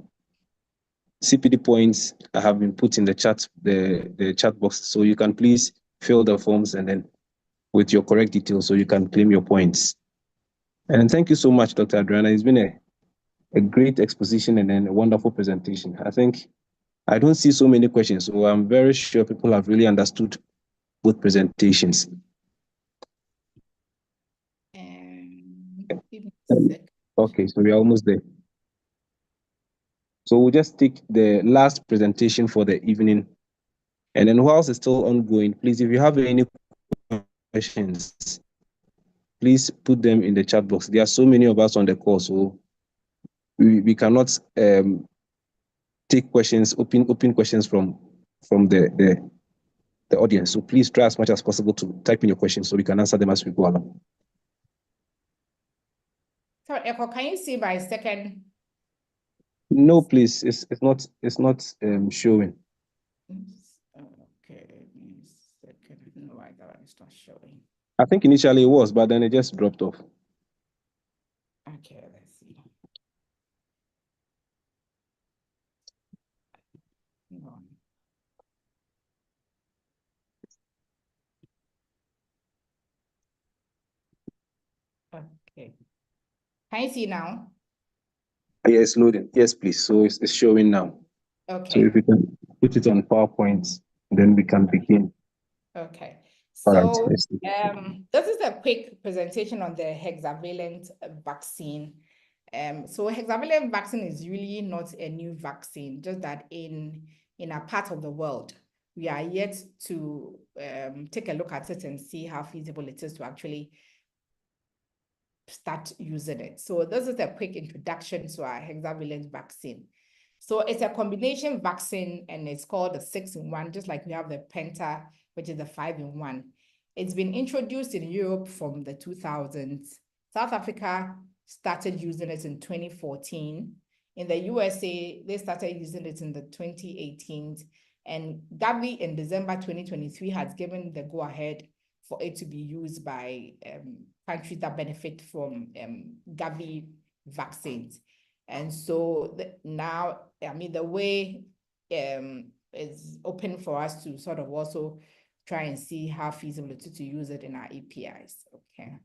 CPD points have been put in the chat, the chat box, so you can please fill the forms and then with your correct details so you can claim your points. And thank you so much, Dr. Adriana. It's been a great exposition and then a wonderful presentation. I think I don't see so many questions, so I'm very sure people have really understood both presentations. Okay, so we're almost there. So we'll just take the last presentation for the evening. And then whilst it's still ongoing, please, if you have any questions, please put them in the chat box. There are so many of us on the call, so we cannot take questions, open questions from the audience. So please try as much as possible to type in your questions so we can answer them as we go along. Sorry, Echo, can you see my second? No, please. It's not showing. Okay, second. No, I got it's not showing. I think initially it was, but then it just dropped off. Okay, let's see. No. Okay. Can you see now? Yes, loading. Yes, please. So it's showing now. Okay. So if we can put it on PowerPoint, then we can begin. Okay. All So right. this is a quick presentation on the hexavalent vaccine. So hexavalent vaccine is really not a new vaccine, just that in a part of the world, we are yet to take a look at it and see how feasible it is to actually start using it. So this is a quick introduction to our hexavalent vaccine. So it's a combination vaccine, and it's called the 6-in-1, just like we have the Penta, which is the 5-in-1. It's been introduced in Europe from the 2000s. South Africa started using it in 2014. In the USA, they started using it in the 2018. And Gavi in December 2023 has given the go-ahead for it to be used by countries that benefit from Gavi vaccines. And so now, I mean, the way is open for us to sort of also try and see how feasible it is to use it in our APIs. Okay.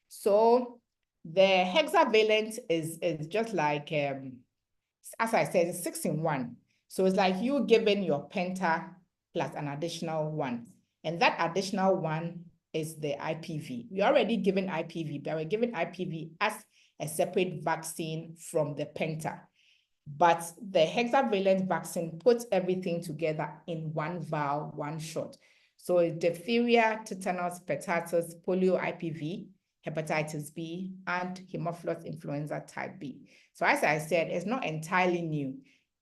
So the hexavalent is just like, as I said, it's 6-in-1. So it's like you giving your penta plus an additional one. And that additional one is the IPV. We're already given IPV, but we're given IPV as a separate vaccine from the penta. But the hexavalent vaccine puts everything together in one vial, one shot. So it's diphtheria, tetanus, pertussis, polio IPV, hepatitis B, and Haemophilus influenza type B. So as I said, it's not entirely new.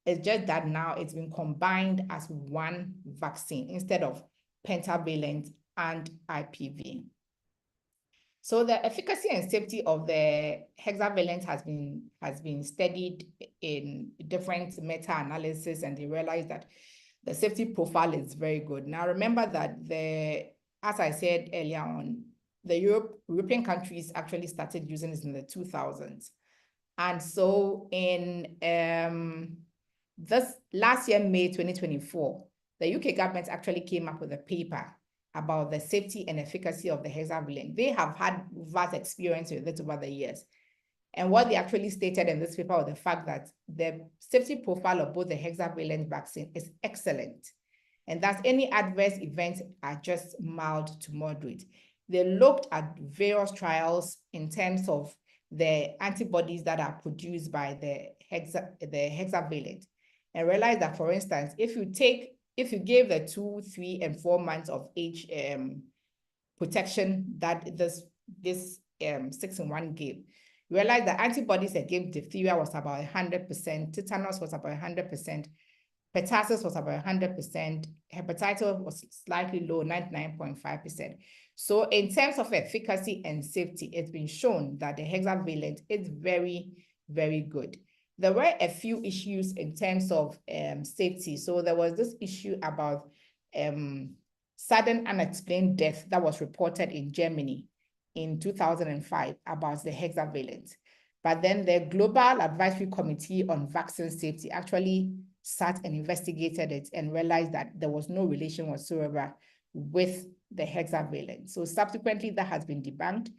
It's just that now it's been combined as one vaccine instead of pentavalent and IPV. So the efficacy and safety of the hexavalent has been studied in different meta-analysis, and they realized that The safety profile is very good. Now, remember that as I said earlier on, the European countries actually started using this in the 2000s. And so in this last year, May 2024, the UK government actually came up with a paper about the safety and efficacy of the hexavalent. They have had vast experience with it over the years. And what they actually stated in this paper was the fact that the safety profile of both the hexavalent vaccine is excellent. And that any adverse events are just mild to moderate. They looked at various trials in terms of the antibodies that are produced by the hexavalent, and realized that, for instance, if you gave the 2, 3, and 4 months of age protection that this 6-in-1 gave, you realize that antibodies against diphtheria was about 100%, tetanus was about 100%, pertussis was about 100%, hepatitis was slightly low, 99.5%. So in terms of efficacy and safety, it's been shown that the hexavalent is very, very good. There were a few issues in terms of safety. So there was this issue about sudden unexplained death that was reported in Germany in 2005 about the hexavalent. But then the Global Advisory Committee on Vaccine Safety actually sat and investigated it and realized that there was no relation whatsoever with the hexavalent. So subsequently, that has been debunked,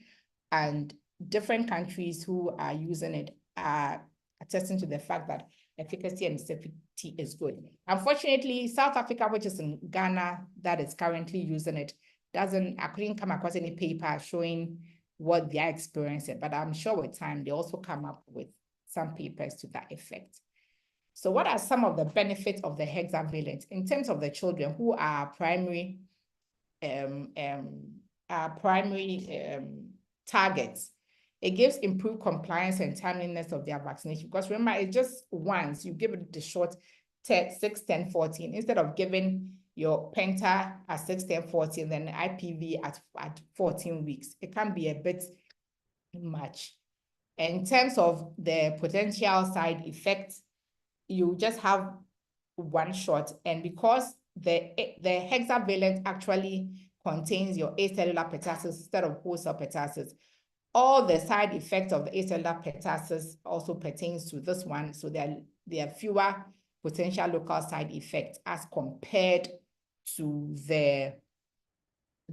and different countries who are using it are attesting to the fact that efficacy and safety is good. Unfortunately, South Africa, which is in Ghana, that is currently using it, I couldn't come across any paper showing what they're experiencing, but I'm sure with time, they also come up with some papers to that effect. So what are some of the benefits of the hexavalent in terms of the children who are primary targets? It gives improved compliance and timeliness of their vaccination, because remember, it's just once you give it the shot 6, 10, 14, instead of giving your penta at 6, 10, 14, then IPV at 14 weeks. It can be a bit much. In terms of the potential side effects, you just have one shot. And because the hexavalent actually contains your acellular pertussis instead of whole cell pertussis, all the side effects of the acellular pertussis also pertains to this one. So there are fewer potential local side effects as compared to the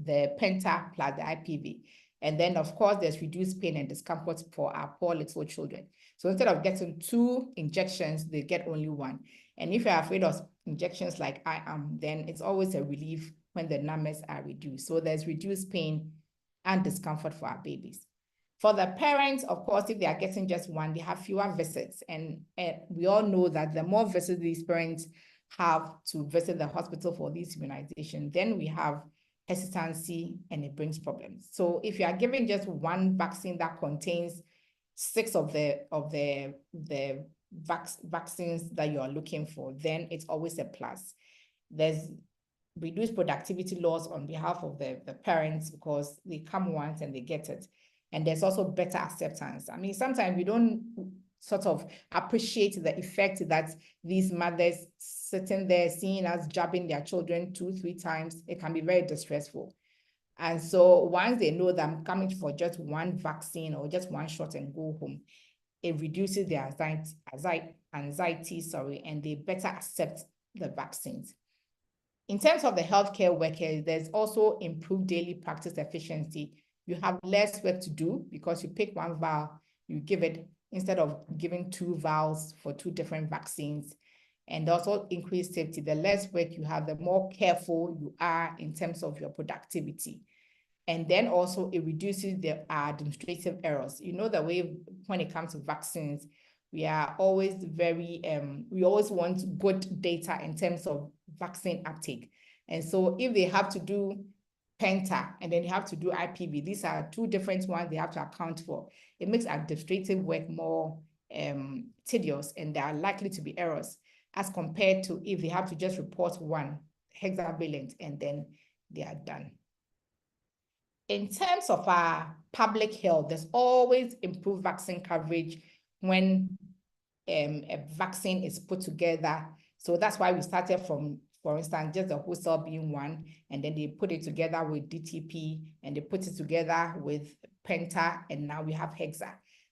penta plus the IPV. And then, of course, there's reduced pain and discomfort for our poor little children. So instead of getting 2 injections, they get only 1. And if you're afraid of injections like I am, then it's always a relief when the numbers are reduced. So there's reduced pain and discomfort for our babies. For the parents, of course, if they are getting just 1, they have fewer visits. And we all know that the more visits these parents have to visit the hospital for these immunizations, then we have hesitancy and it brings problems. So if you are giving just 1 vaccine that contains 6 of the vaccines that you are looking for, then it's always a plus. There's reduced productivity loss on behalf of the parents because they come once and they get it. And there's also better acceptance. I mean, sometimes we don't sort of appreciate the effect that these mothers sitting there seeing us jabbing their children 2, 3 times. It can be very distressful. And so once they know that I'm coming for just 1 vaccine or just 1 shot and go home, it reduces their anxiety, and they better accept the vaccines. In terms of the healthcare workers, there's also improved daily practice efficiency. You have less work to do because you pick 1 vial, you give it instead of giving 2 vials for 2 different vaccines. And also increased safety. The less work you have, the more careful you are in terms of your productivity. And then also it reduces the administrative errors. You know, the way when it comes to vaccines, we are always we always want good data in terms of vaccine uptake. And so if they have to do penta and then they have to do IPV, these are 2 different ones they have to account for. It makes administrative work more tedious, and there are likely to be errors as compared to if they have to just report 1 hexavalent and then they are done. In terms of our public health, there's always improved vaccine coverage when a vaccine is put together. So that's why we started from For instance, just the whole cell being one, and then they put it together with DTP, and they put it together with Penta, and now we have Hexa.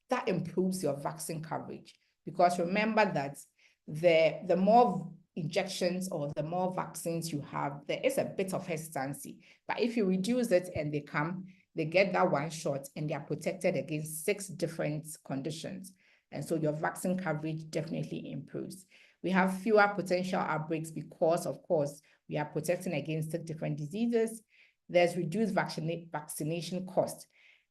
That improves your vaccine coverage, because remember that the more injections or the more vaccines you have, there is a bit of hesitancy. But if you reduce it and they get that one shot and they are protected against 6 different conditions. And so your vaccine coverage definitely improves. We have fewer potential outbreaks because, of course, we are protecting against 6 different diseases. There's reduced vaccination cost.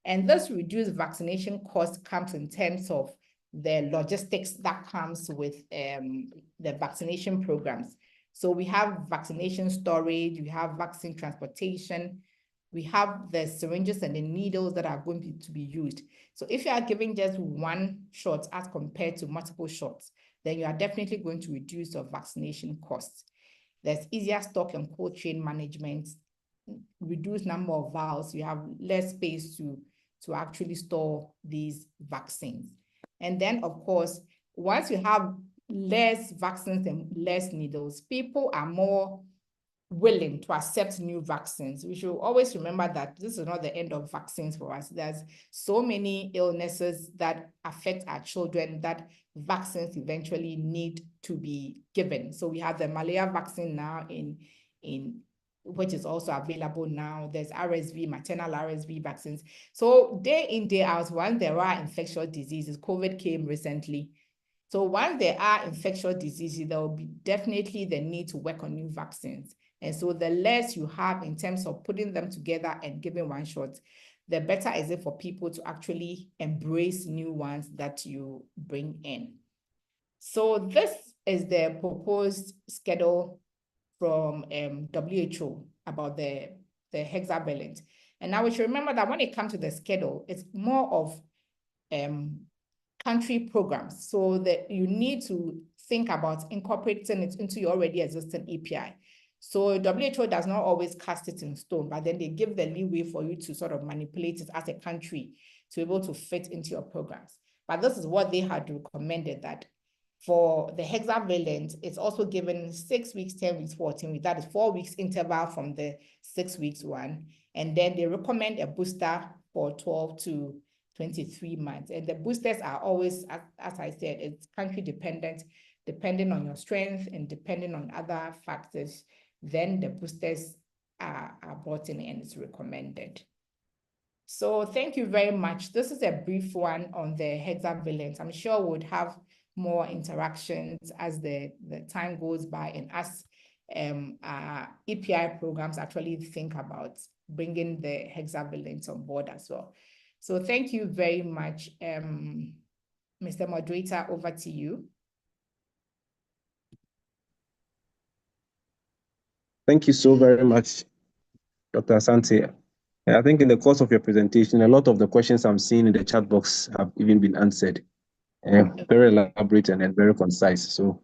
And this reduced vaccination cost comes in terms of the logistics that comes with the vaccination programs. So we have vaccination storage, we have vaccine transportation, we have the syringes and the needles that are going to be used. So if you are giving just one shot as compared to multiple shots, then you are definitely going to reduce your vaccination costs. There's easier stock and cold chain management, reduced number of vials, you have less space to actually store these vaccines. And then, of course, once you have less vaccines and less needles, people are more willing to accept new vaccines. We should always remember that this is not the end of vaccines for us. There's so many illnesses that affect our children that vaccines eventually need to be given. So we have the malaria vaccine now which is also available now. There's RSV, maternal RSV vaccines. So day in, day out, once there are infectious diseases, COVID came recently. So once there are infectious diseases, there will be definitely the need to work on new vaccines. And so the less you have in terms of putting them together and giving one shot, the better is it for people to actually embrace new ones that you bring in. So this is the proposed schedule from WHO about the hexavalent. And now we should remember that when it comes to the schedule, it's more of country programs, so that you need to think about incorporating it into your already existing API. So WHO does not always cast it in stone, but then they give the leeway for you to sort of manipulate it as a country to be able to fit into your programs. But this is what they had recommended, that for the hexavalent, it's also given 6 weeks, 10 weeks, 14 weeks. That is 4 weeks interval from the 6 weeks one. And then they recommend a booster for 12 to 23 months. And the boosters are always, as I said, it's country dependent, depending on your strength and depending on other factors. Then the boosters are brought in and it's recommended. So thank you very much. This is a brief one on the hexavalent. I'm sure we'll have more interactions as the time goes by and as API programs actually think about bringing the hexavalent on board as well. So thank you very much. Mr. Moderator, over to you. Thank you so very much, Dr. Asante. I think in the course of your presentation, a lot of the questions I'm seeing in the chat box have even been answered. Very elaborate and very concise. So,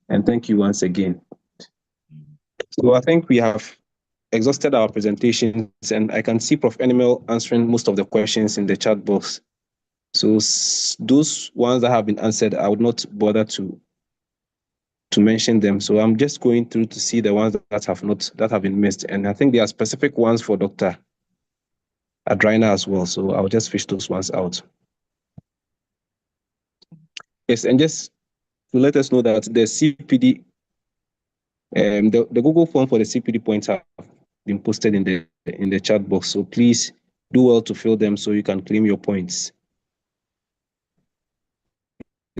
and thank you once again. So I think we have exhausted our presentations, and I can see Prof. Animal answering most of the questions in the chat box. So those ones that have been answered, I would not bother to mention them. So I'm just going through to see the ones that have been missed. And I think there are specific ones for Dr. Adraina as well. So I'll just fish those ones out. Yes, and just to let us know that the CPD, the Google form for the CPD points have been posted in the chat box. So please do well to fill them so you can claim your points.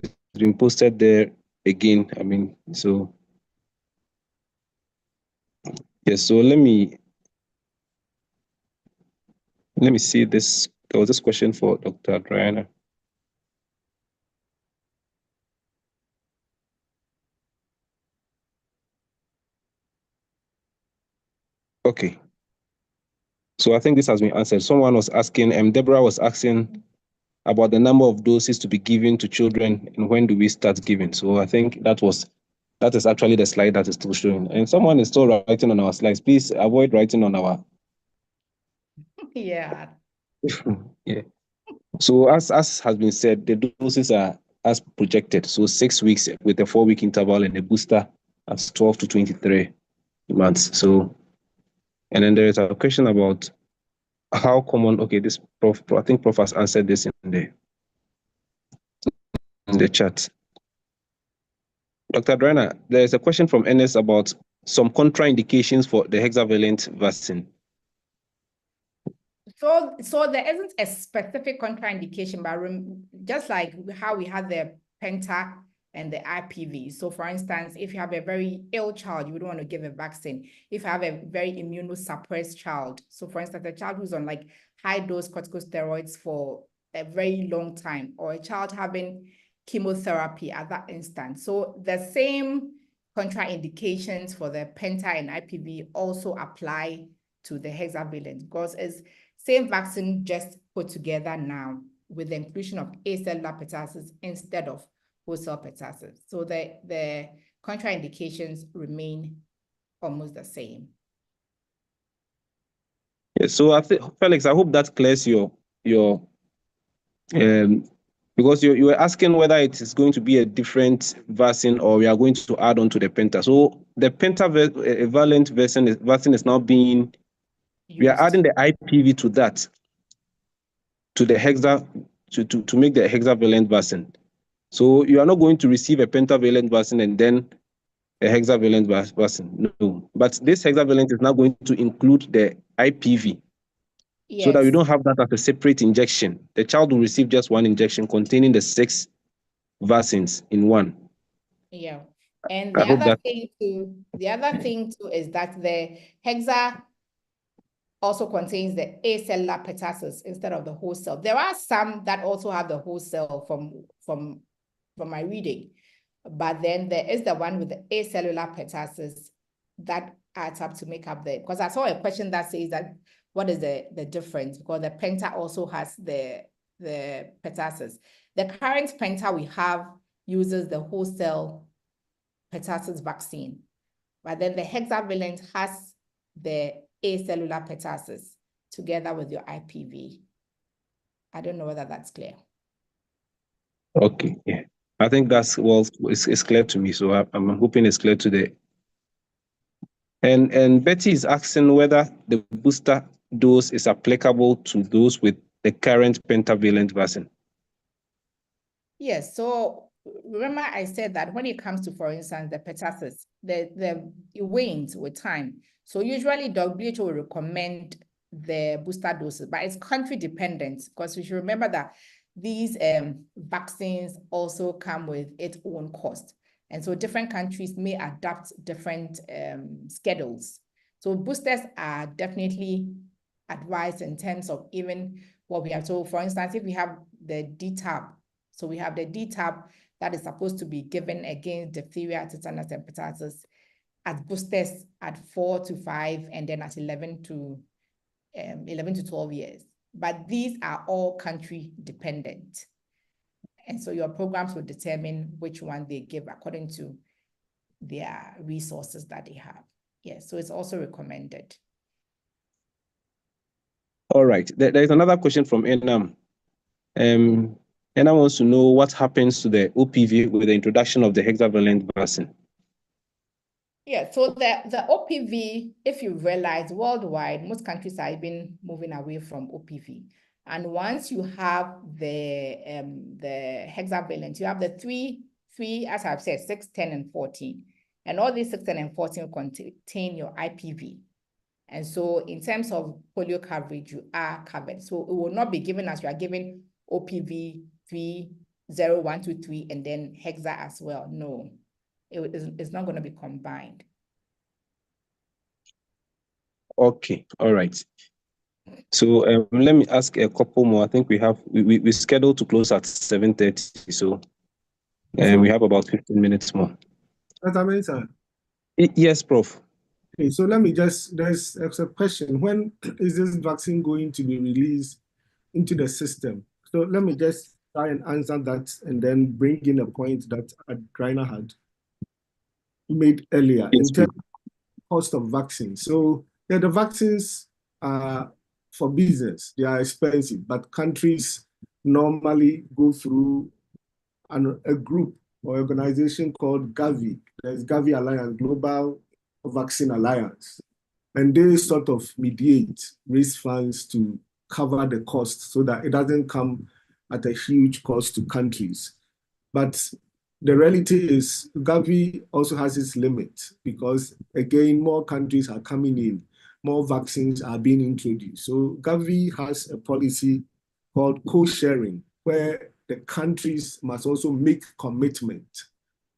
It's been posted there again. I mean, so yes. So let me see this. There was this question for Dr. Adraina. Okay. So I think this has been answered. Someone was asking, Deborah was asking about the number of doses to be given to children and when do we start giving. So I think that is actually the slide that is still showing. And someone is still writing on our slides. Please avoid writing on our. Yeah. Yeah. So as has been said, the doses are as projected. So 6 weeks with a 4-week interval and a booster at 12 to 23. months. So, and then there is a question about how common. Okay, this prof, I think Prof has answered this in the chat. Dr. Drainer, there is a question from Ernest about some contraindications for the hexavalent vaccine. So there isn't a specific contraindication, but just like how we had the penta and the IPV. So for instance, if you have a very ill child, you would want to give a vaccine. If you have a very immunosuppressed child, so for instance, a child who's on like high dose corticosteroids for a very long time, or a child having chemotherapy at that instance. So the same contraindications for the penta and IPV also apply to the hexavalent, because it's same vaccine just put together now with the inclusion of acellular pertussis instead of whole cell pertussis. So the contraindications remain almost the same. Yeah, so I think, Felix, I hope that clears your because you were asking whether it is going to be a different vaccine or we are going to add on to the penta. So the pentavalent vaccine is now being used. We are adding the IPV to that, to the hexa, to make the hexavalent vaccine. So you are not going to receive a pentavalent vaccine and then a hexavalent vaccine. No, but this hexavalent is now going to include the IPV. Yes. So that you don't have that as a separate injection. The child will receive just one injection containing the 6 vaccines in one. Yeah. And the other thing too is that the hexa also contains the acellular pertussis instead of the whole cell. There are some that also have the whole cell from my reading, but then there is the one with the acellular pertussis that adds up to make up the, because I saw a question that says that what is the difference, because the penta also has the pertussis. The current penta we have uses the whole cell pertussis vaccine, but then the hexavalent has the acellular pertussis together with your IPV. I don't know whether that's clear. Okay, yeah. I think that's, well, it's clear to me, so I'm hoping it's clear today. And Betty is asking whether the booster dose is applicable to those with the current pentavalent vaccine. Yes, so remember I said that when it comes to, for instance, the pertussis, it wanes with time. So usually WHO will recommend the booster doses, but it's country dependent, because we should remember that these vaccines also come with its own cost. And so different countries may adapt different schedules. So boosters are definitely advised in terms of even what we have. So for instance, if we have the DTaP, so we have the DTaP that is supposed to be given against diphtheria, tetanus, and pertussis as boosters at 4 to 5, and then at 11 to 12 years. But these are all country dependent. And so your programs will determine which one they give according to their resources that they have. Yes, so it's also recommended. All right, there is another question from Enam. Enam wants to know what happens to the OPV with the introduction of the hexavalent vaccine. Yeah, so the OPV, if you realize worldwide, most countries are even moving away from OPV. And once you have the hexavalent, you have the three, as I've said, 6, 10, and 14. And all these 6, 10, and 14 contain your IPV. And so in terms of polio coverage, you are covered. So it will not be given as you are given OPV 3, 0, 1, 2, 3, and then hexa as well. No, it's not going to be combined. Okay, all right. So let me ask a couple more. I think we scheduled to close at 7:30, so we have about 15 minutes more. Yes, Prof. Okay, so let me just, there's a question. When is this vaccine going to be released into the system? So let me just try and answer that and then bring in a point that Rainer had made earlier in terms of cost of vaccine. So yeah, the vaccines are for business, they are expensive, but countries normally go through a group or organization called Gavi. There's Gavi Alliance, Global Vaccine Alliance. And they sort of mediate, raise funds to cover the cost so that it doesn't come at a huge cost to countries. But the reality is Gavi also has its limit because, again, more countries are coming in, more vaccines are being introduced. So Gavi has a policy called co-sharing, where the countries must also make commitment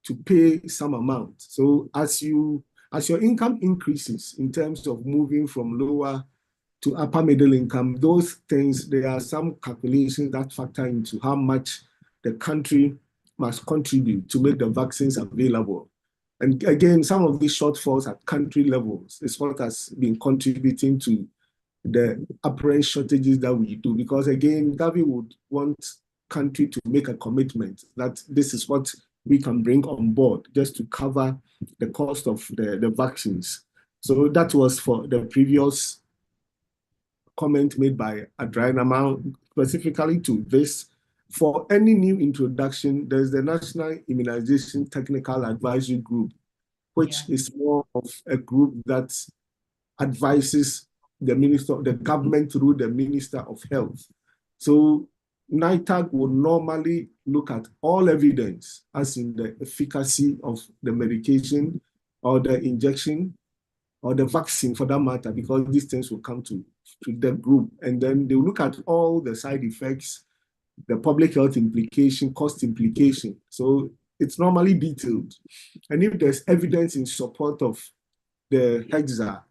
to pay some amount. So as your income increases in terms of moving from lower to upper middle income, those things, there are some calculations that factor into how much the country must contribute to make the vaccines available. And again, some of these shortfalls at country levels is what has been contributing to the apparent shortages that we do. Because again, Gavi would want country to make a commitment that this is what we can bring on board just to cover the cost of the vaccines. So that was for the previous comment made by Adriana, specifically to this. For any new introduction, there's the National Immunization Technical Advisory Group, which is more of a group that advises the government through the Minister of Health. So NITAG would normally look at all evidence, as in the efficacy of the medication or the injection or the vaccine for that matter, because these things will come to the group. And then they will look at all the side effects, the public health implication, cost implication. So it's normally detailed. And if there's evidence in support of the Hexa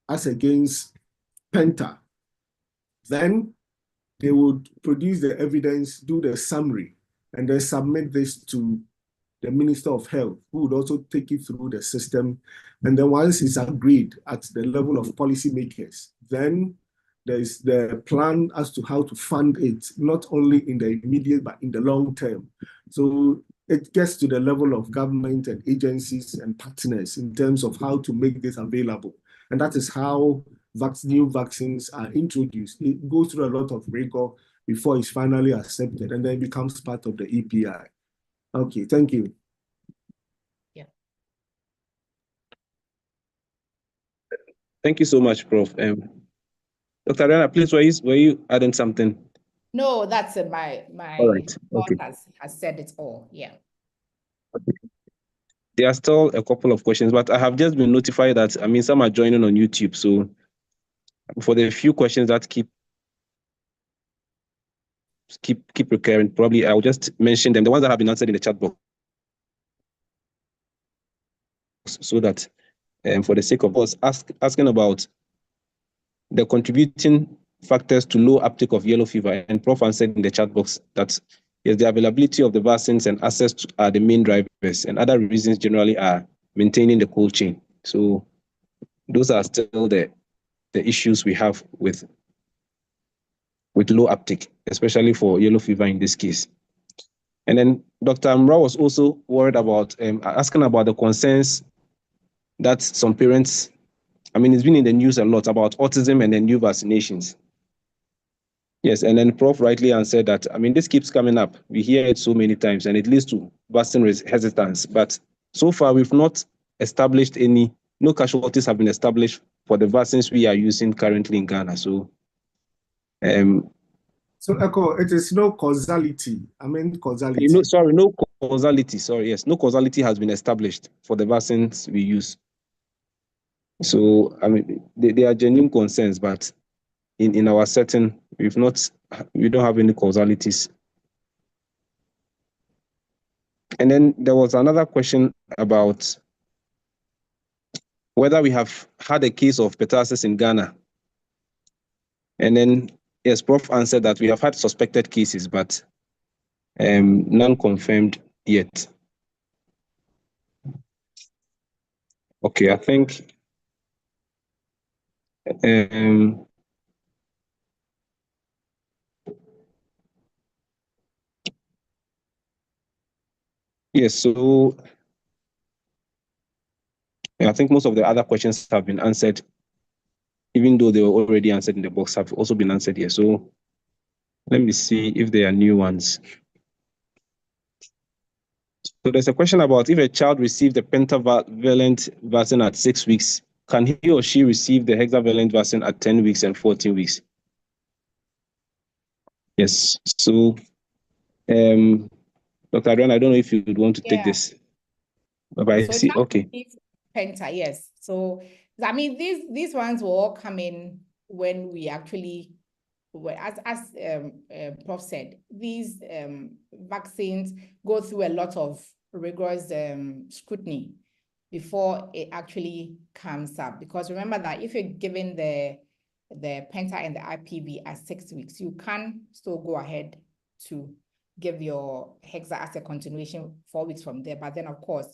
as against Penta, then they would produce the evidence, do the summary, and then submit this to the Minister of Health, who would also take it through the system. And then once it's agreed at the level of policymakers, then there's the plan as to how to fund it, not only in the immediate, but in the long term. So it gets to the level of government and agencies and partners in terms of how to make this available. And that is how new vaccines are introduced. It goes through a lot of rigor before it's finally accepted, and then it becomes part of the EPI. Okay, thank you. Yeah. Thank you so much, Prof. Dr. Adriana, please, were you adding something? No, that's my all right. Okay. has said it all. Yeah. There are still a couple of questions, but I have just been notified that, some are joining on YouTube. So for the few questions that keep recurring, probably I'll just mention them, the ones that have been answered in the chat box, so that for the sake of us asking about the contributing factors to low uptake of yellow fever, and Prof answered in the chat box that yes, the availability of the vaccines and access are the main drivers, and other reasons generally are maintaining the cold chain. So those are still the issues we have with low uptake, especially for yellow fever in this case. And then Dr. Amra was also worried about asking about the concerns that some parents, it's been in the news a lot about autism and then new vaccinations. Yes, and then Prof rightly answered that, this keeps coming up. We hear it so many times, and it leads to vaccine hesitance. But so far, we've not established no casualties have been established for the vaccines we are using currently in Ghana. So, Echo, it is no causality. Causality. No causality. Sorry, yes, no causality has been established for the vaccines we use. So, they are genuine concerns, but in our setting, we don't have any causalities. And then there was another question about whether we have had a case of pertussis in Ghana. And then, yes, Prof answered that we have had suspected cases, but none confirmed yet. Okay, I think yes, so I think most of the other questions have been answered, even though they were already answered in the box, have also been answered here. So let me see if there are new ones. So So there's a question about if a child received the pentavalent vaccine at 6 weeks, can he or she receive the hexavalent vaccine at 10 weeks and 14 weeks? Yes. So, Dr. Adrian, I don't know if you would want to take this. But I see, okay. Penta, yes. So, I mean, these ones will all come in when we actually, as Prof said, these vaccines go through a lot of rigorous scrutiny before it actually comes up. Because remember that if you're given the Penta and the IPV at 6 weeks, you can still go ahead to give your Hexa as a continuation 4 weeks from there. But then, of course,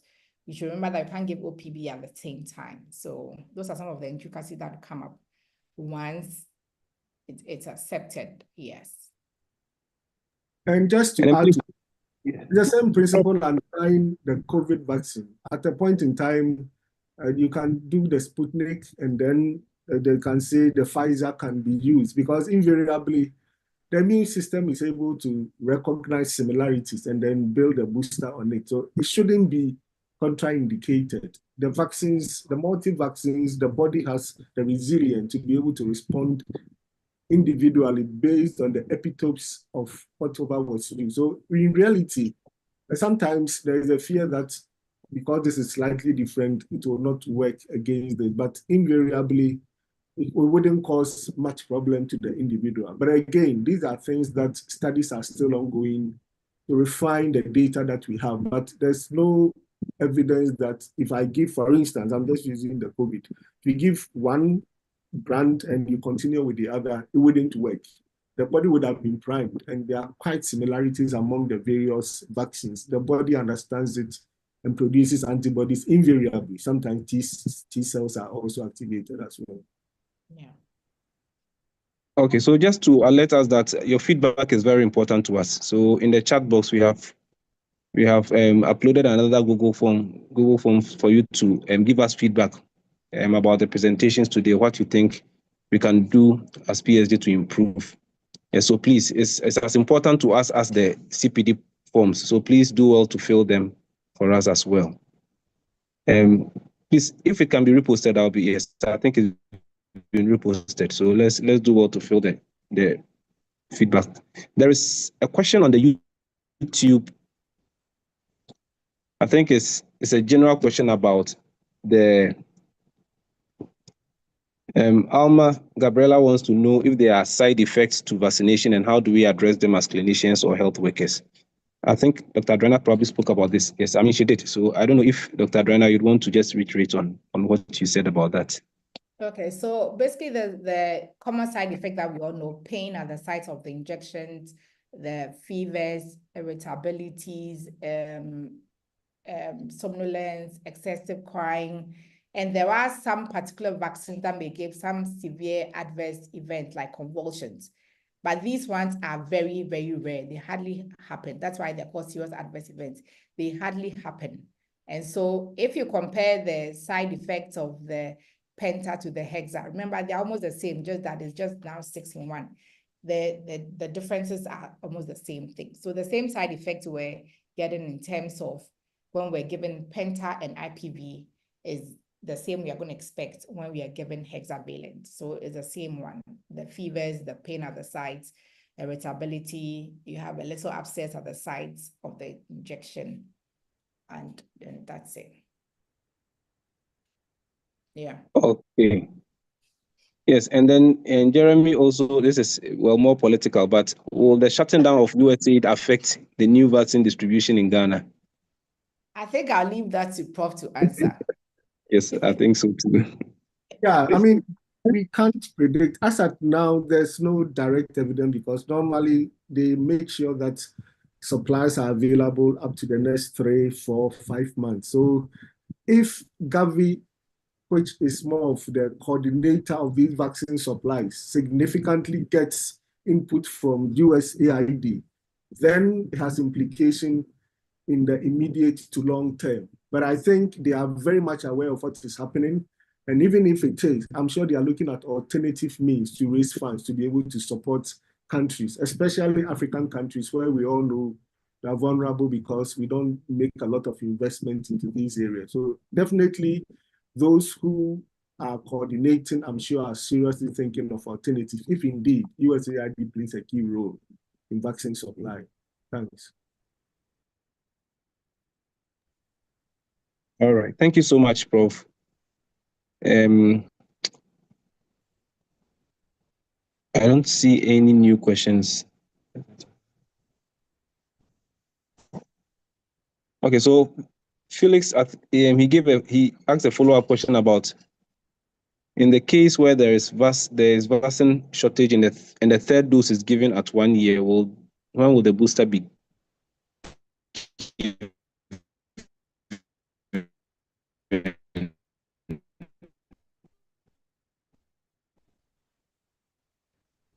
you should remember that you can't give OPV at the same time. So those are some of the intricacies that come up once it's accepted, yes. And just to add to the same principle underlying the COVID vaccine, at a point in time, you can do the Sputnik and then they can say the Pfizer can be used because invariably the immune system is able to recognize similarities and then build a booster on it. So it shouldn't be contraindicated. The vaccines, the multi-vaccines, the body has the resilience to be able to respond individually based on the epitopes of whatever was used. So in reality, sometimes there is a fear that because this is slightly different, it will not work against it, but invariably, it wouldn't cause much problem to the individual. But again, these are things that studies are still ongoing to refine the data that we have, but there's no evidence that if I give, for instance, I'm just using the COVID, if you give one brand and you continue with the other, it wouldn't work. The body would have been primed, and there are quite similarities among the various vaccines. The body understands it and produces antibodies invariably. Sometimes T cells are also activated as well. Yeah. Okay, so just to alert us that your feedback is very important to us. So in the chat box, we have uploaded another Google form for you to give us feedback about the presentations today, what you think we can do as PSD to improve. And so please, it's as important to us as the CPD forms. So please do well to fill them for us as well. Please, if it can be reposted, I'll be, yes, I think it's been reposted. So let's do well to fill the feedback. There is a question on the YouTube. I think it's a general question about the Alma Gabriela wants to know if there are side effects to vaccination and how do we address them as clinicians or health workers. I think Dr. Adriana probably spoke about this. Yes, I mean, she did. So I don't know if Dr. Adriana, you'd want to just reiterate on what you said about that. Okay, so basically the common side effect that we all know, pain at the site of the injections, the fevers, irritabilities, somnolence, excessive crying, and there are some particular vaccines that may give some severe adverse events like convulsions. But these ones are very, very rare. They hardly happen. That's why they're called serious adverse events. They hardly happen. And so if you compare the side effects of the Penta to the Hexa, remember they're almost the same, just that it's just now 6 in 1. The differences are almost the same thing. So the same side effects we're getting in terms of when we're given Penta and IPV is the same we are going to expect when we are given hexavalent. So it's the same one, the fevers, the pain at the sites, irritability, you have a little abscess at the sites of the injection, and then that's it. Yeah. Okay. Yes, and then Jeremy also, this is, well, more political, but will the shutting down of USAID affect the new vaccine distribution in Ghana? I think I'll leave that to Prof to answer. Yes, I think so too. Yeah, I mean, we can't predict. As at now, there's no direct evidence because normally they make sure that supplies are available up to the next 3, 4, 5 months. So if Gavi, which is more of the coordinator of these vaccine supplies, significantly gets input from USAID, then it has implication in the immediate to long term. But I think they are very much aware of what is happening. And even if it is, I'm sure they are looking at alternative means to raise funds to be able to support countries, especially African countries where we all know we are vulnerable because we don't make a lot of investment into these areas. So definitely those who are coordinating, I'm sure, are seriously thinking of alternatives, if indeed USAID plays a key role in vaccine supply. Thanks. All right. Thank you so much, Prof. I don't see any new questions. Okay, so Felix, he asked a follow-up question about, in the case where there is vaccine shortage and the third dose is given at 1 year, when will the booster be?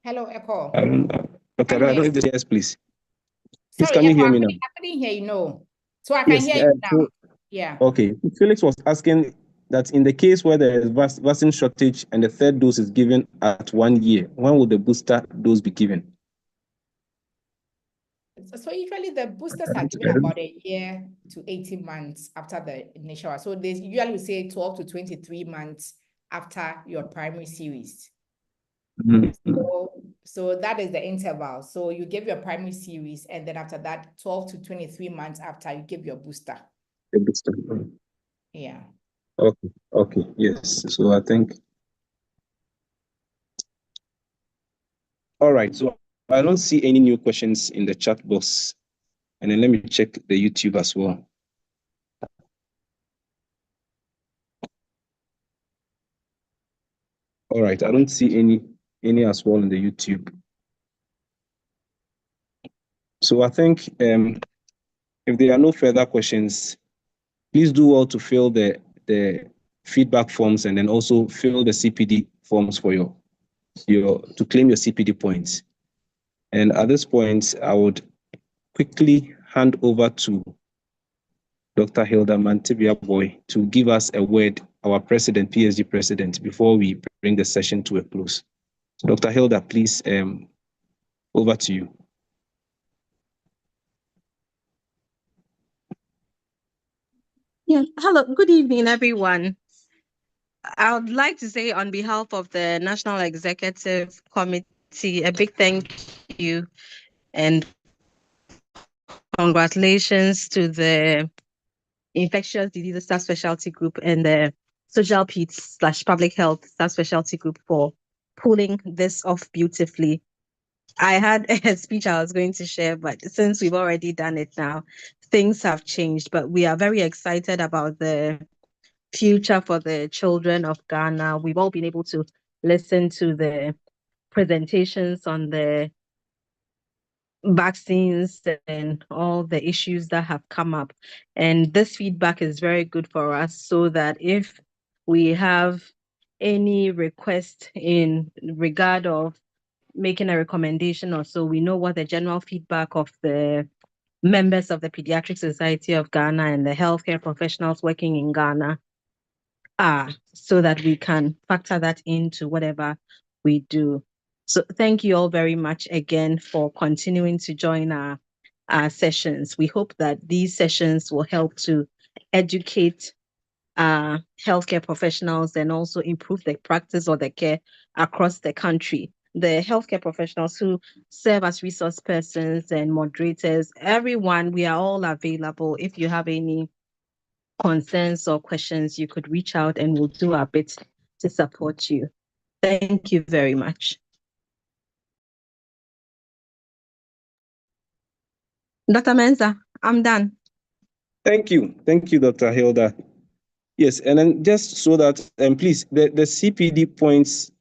Hello, Echo. Okay, I don't know if this, yes, please. Please, Sorry, can you Echo, hear me now? I couldn't hear you, no. So I can Yes, hear you now. Yeah. Okay, Felix was asking that in the case where there is vaccine shortage and the third dose is given at 1 year, when will the booster dose be given? So usually the boosters are given about a year to 18 months after the initial one. So they usually say 12 to 23 months after your primary series. Mm-hmm. So that is the interval. So you give your primary series, and then after that, 12 to 23 months after, you give your booster. The booster. Yeah. Okay, yes. So I think, all right. So I don't see any new questions in the chat box. And then let me check the YouTube as well. All right, I don't see any as well in the YouTube. So I think if there are no further questions, please do well to fill the feedback forms and then also fill the CPD forms for to claim your CPD points. And at this point, I would quickly hand over to Dr. Hilda Mantibia-Boy to give us a word, our president, PSG president, before we bring the session to a close. So Dr. Hilda, please, over to you. Yeah, hello, good evening, everyone. I would like to say on behalf of the National Executive Committee, a big thank you and congratulations to the Infectious Diseases Subspecialty Group and the Social Peds/Public Health Subspecialty Group for pulling this off beautifully. I had a speech I was going to share, but since we've already done it now, things have changed. But we are very excited about the future for the children of Ghana. We've all been able to listen to the presentations on the vaccines and all the issues that have come up. And this feedback is very good for us, so that if we have any request in regard of making a recommendation or so, we know what the general feedback of the members of the Pediatric Society of Ghana and the healthcare professionals working in Ghana are, so that we can factor that into whatever we do. So thank you all very much again for continuing to join our sessions. We hope that these sessions will help to educate healthcare professionals and also improve the practice or the care across the country. The healthcare professionals who serve as resource persons and moderators, everyone, we are all available. If you have any concerns or questions, you could reach out and we'll do our bit to support you. Thank you very much. Dr. Mensah, I'm done. Thank you, Dr. Hilda. Yes, and then just so that, please, the CPD points,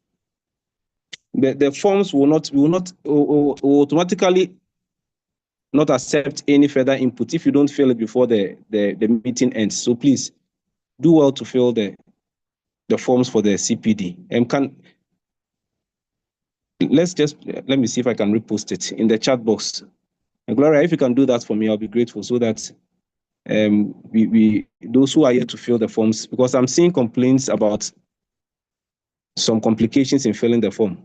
the forms will automatically not accept any further input if you don't fill it before the meeting ends. So please do well to fill the forms for the CPD. And let me see if I can repost it in the chat box. And Gloria, if you can do that for me, I'll be grateful, so that those who are here to fill the forms, because I'm seeing complaints about some complications in filling the form.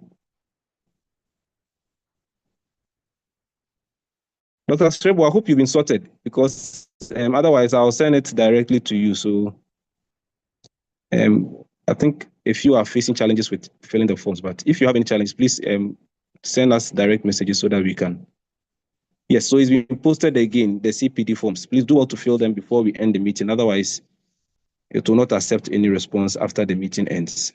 Dr. Strebo, I hope you've been sorted, because otherwise I'll send it directly to you. So I think a few are facing challenges with filling the forms, but if you have any challenge, please send us direct messages so that we can. Yes, so it's been posted again, the CPD forms. Please do all to fill them before we end the meeting. Otherwise, it will not accept any response after the meeting ends.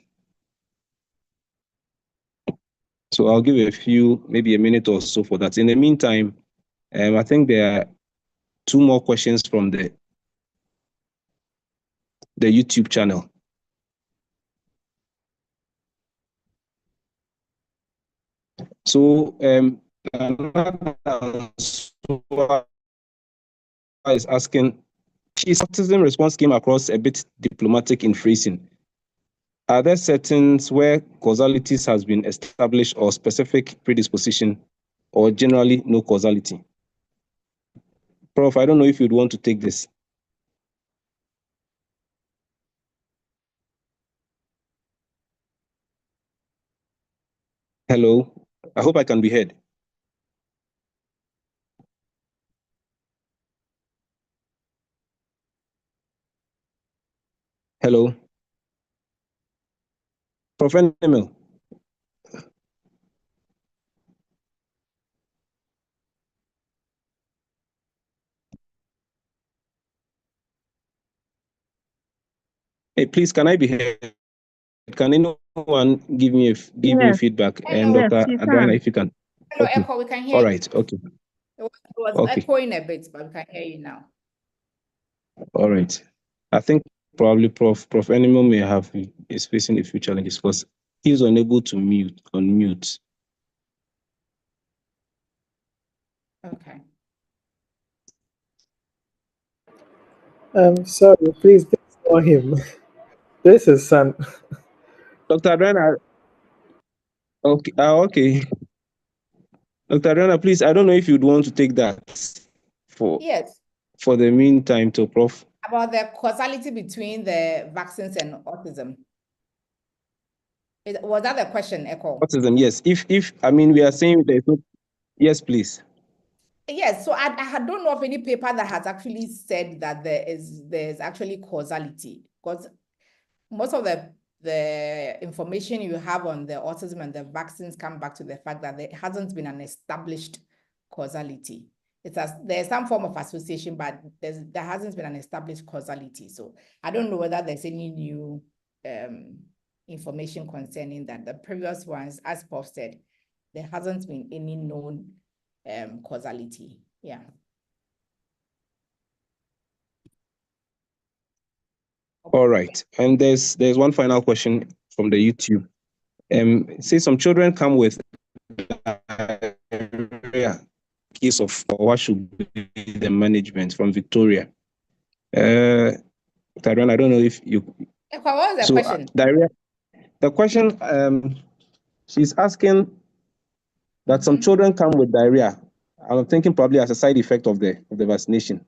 So I'll give a few, maybe a minute or so for that. In the meantime, I think there are 2 more questions from the YouTube channel. So is asking, his autism response came across a bit diplomatic in phrasing. Are there settings where causalities has been established or specific predisposition, or generally no causality? Prof, I don't know if you'd want to take this. Hello, I hope I can be heard. Hello. Prof. Emil. Hey, please, can I be heard? Can anyone give me feedback? And Yes, Dr. you Adriana, can. if you can. Hello, Okay. Echo, we can hear All you. right. Okay. It was Okay. echoing a bit, but we can hear you now. All right. I think probably Prof. Animal may have is facing a few challenges because he's unable to unmute. Okay. I'm sorry, please ignore him. This is son. Dr. Adriana. Okay. Okay. Dr. Adriana, please, I don't know if you'd want to take that Yes. for the meantime to Prof. About the causality between the vaccines and autism. Was that the question, Echo? Autism, yes. If I mean, we are saying there's no. Yes, please. Yes, so I don't know of any paper that has actually said that there's actually causality, because most of the information you have on the autism and the vaccines come back to the fact that there hasn't been an established causality. There's some form of association, but there hasn't been an established causality. So I don't know whether there's any new information concerning that. The previous ones, as Prof said, there hasn't been any known causality. Yeah. All right. And there's one final question from the YouTube. Say some children come with case of what should be the management from Victoria. Tyrone, I don't know if you. What was the question? Diarrhea. The question, she's asking that some children come with diarrhea. I'm thinking probably as a side effect of the vaccination,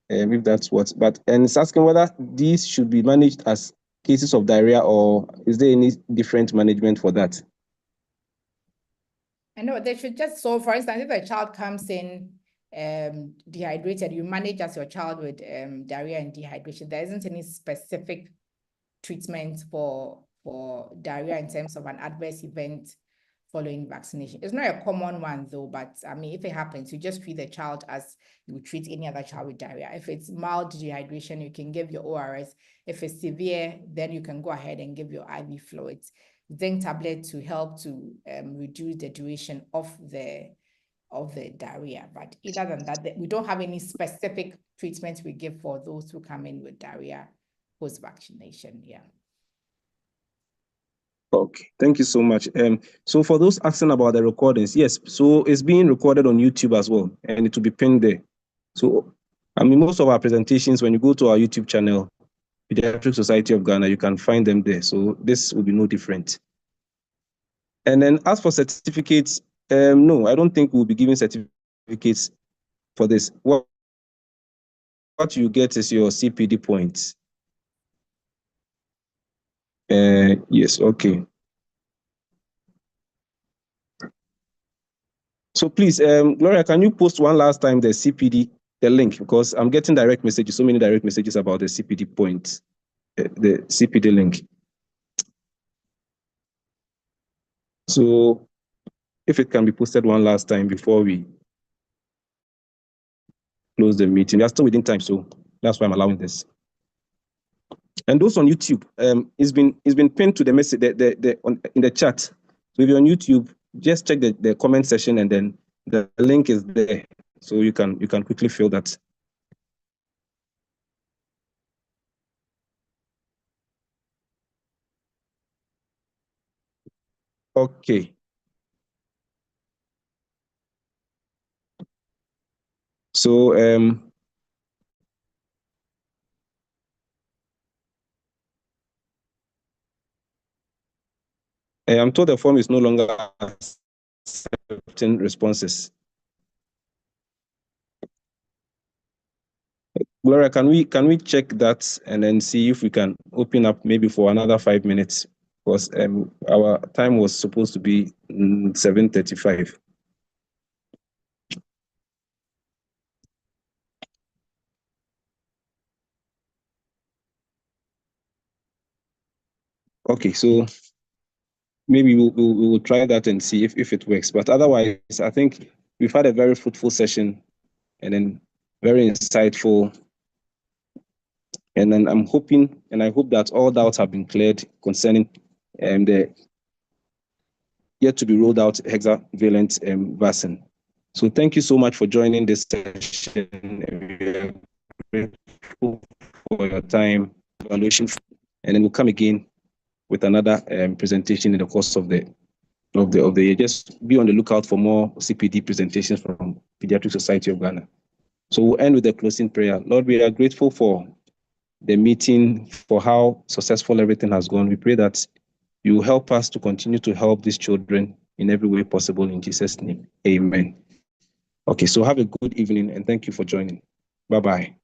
if that's what. And it's asking whether these should be managed as cases of diarrhea, or is there any different management for that? I know they should just, so for instance, if a child comes in dehydrated, you manage as your child with diarrhea and dehydration. There isn't any specific treatment for diarrhea in terms of an adverse event following vaccination. It's not a common one though, but I mean, if it happens, you just treat the child as you would treat any other child with diarrhea. If it's mild dehydration, you can give your ORS. If it's severe, then you can go ahead and give your IV fluids. Zinc tablet to help to reduce the duration of the diarrhea. But other than that, we don't have any specific treatments we give for those who come in with diarrhea post-vaccination. Yeah. Okay, thank you so much. So for those asking about the recordings, yes, so it's being recorded on YouTube as well, and it will be pinned there. So, I mean, most of our presentations, when you go to our YouTube channel, Pediatric Society of Ghana, you can find them there. So this will be no different. And then as for certificates, no, I don't think we'll be giving certificates for this. What you get is your CPD points. Yes, okay. So please, Gloria, can you post one last time the CPD, the link, because I'm getting direct messages, so many direct messages about the CPD points, the CPD link. So if it can be posted one last time before we close the meeting. We are still within time, so that's why I'm allowing this. And those on YouTube, it's been pinned to the message in the chat. So if you're on YouTube, just check the comment section, and then the link is there, so you can quickly fill that. Okay. So I'm told the form is no longer accepting responses. Gloria, can we check that and then see if we can open up maybe for another 5 minutes? Because our time was supposed to be 7:35. Okay, so maybe we will try that and see if it works. But otherwise, I think we've had a very fruitful session, and then very insightful. And then I'm hoping, and I hope that all doubts have been cleared concerning the yet to be rolled out hexavalent vaccine. So thank you so much for joining this session. We are grateful for your time, evaluation, and then we'll come again with another presentation in the course of the year. Just be on the lookout for more CPD presentations from Pediatric Society of Ghana. So we'll end with a closing prayer. Lord, we are grateful for the meeting, for how successful everything has gone. We pray that you will help us to continue to help these children in every way possible, in Jesus' name. Amen. Okay, so have a good evening, and thank you for joining. Bye-bye.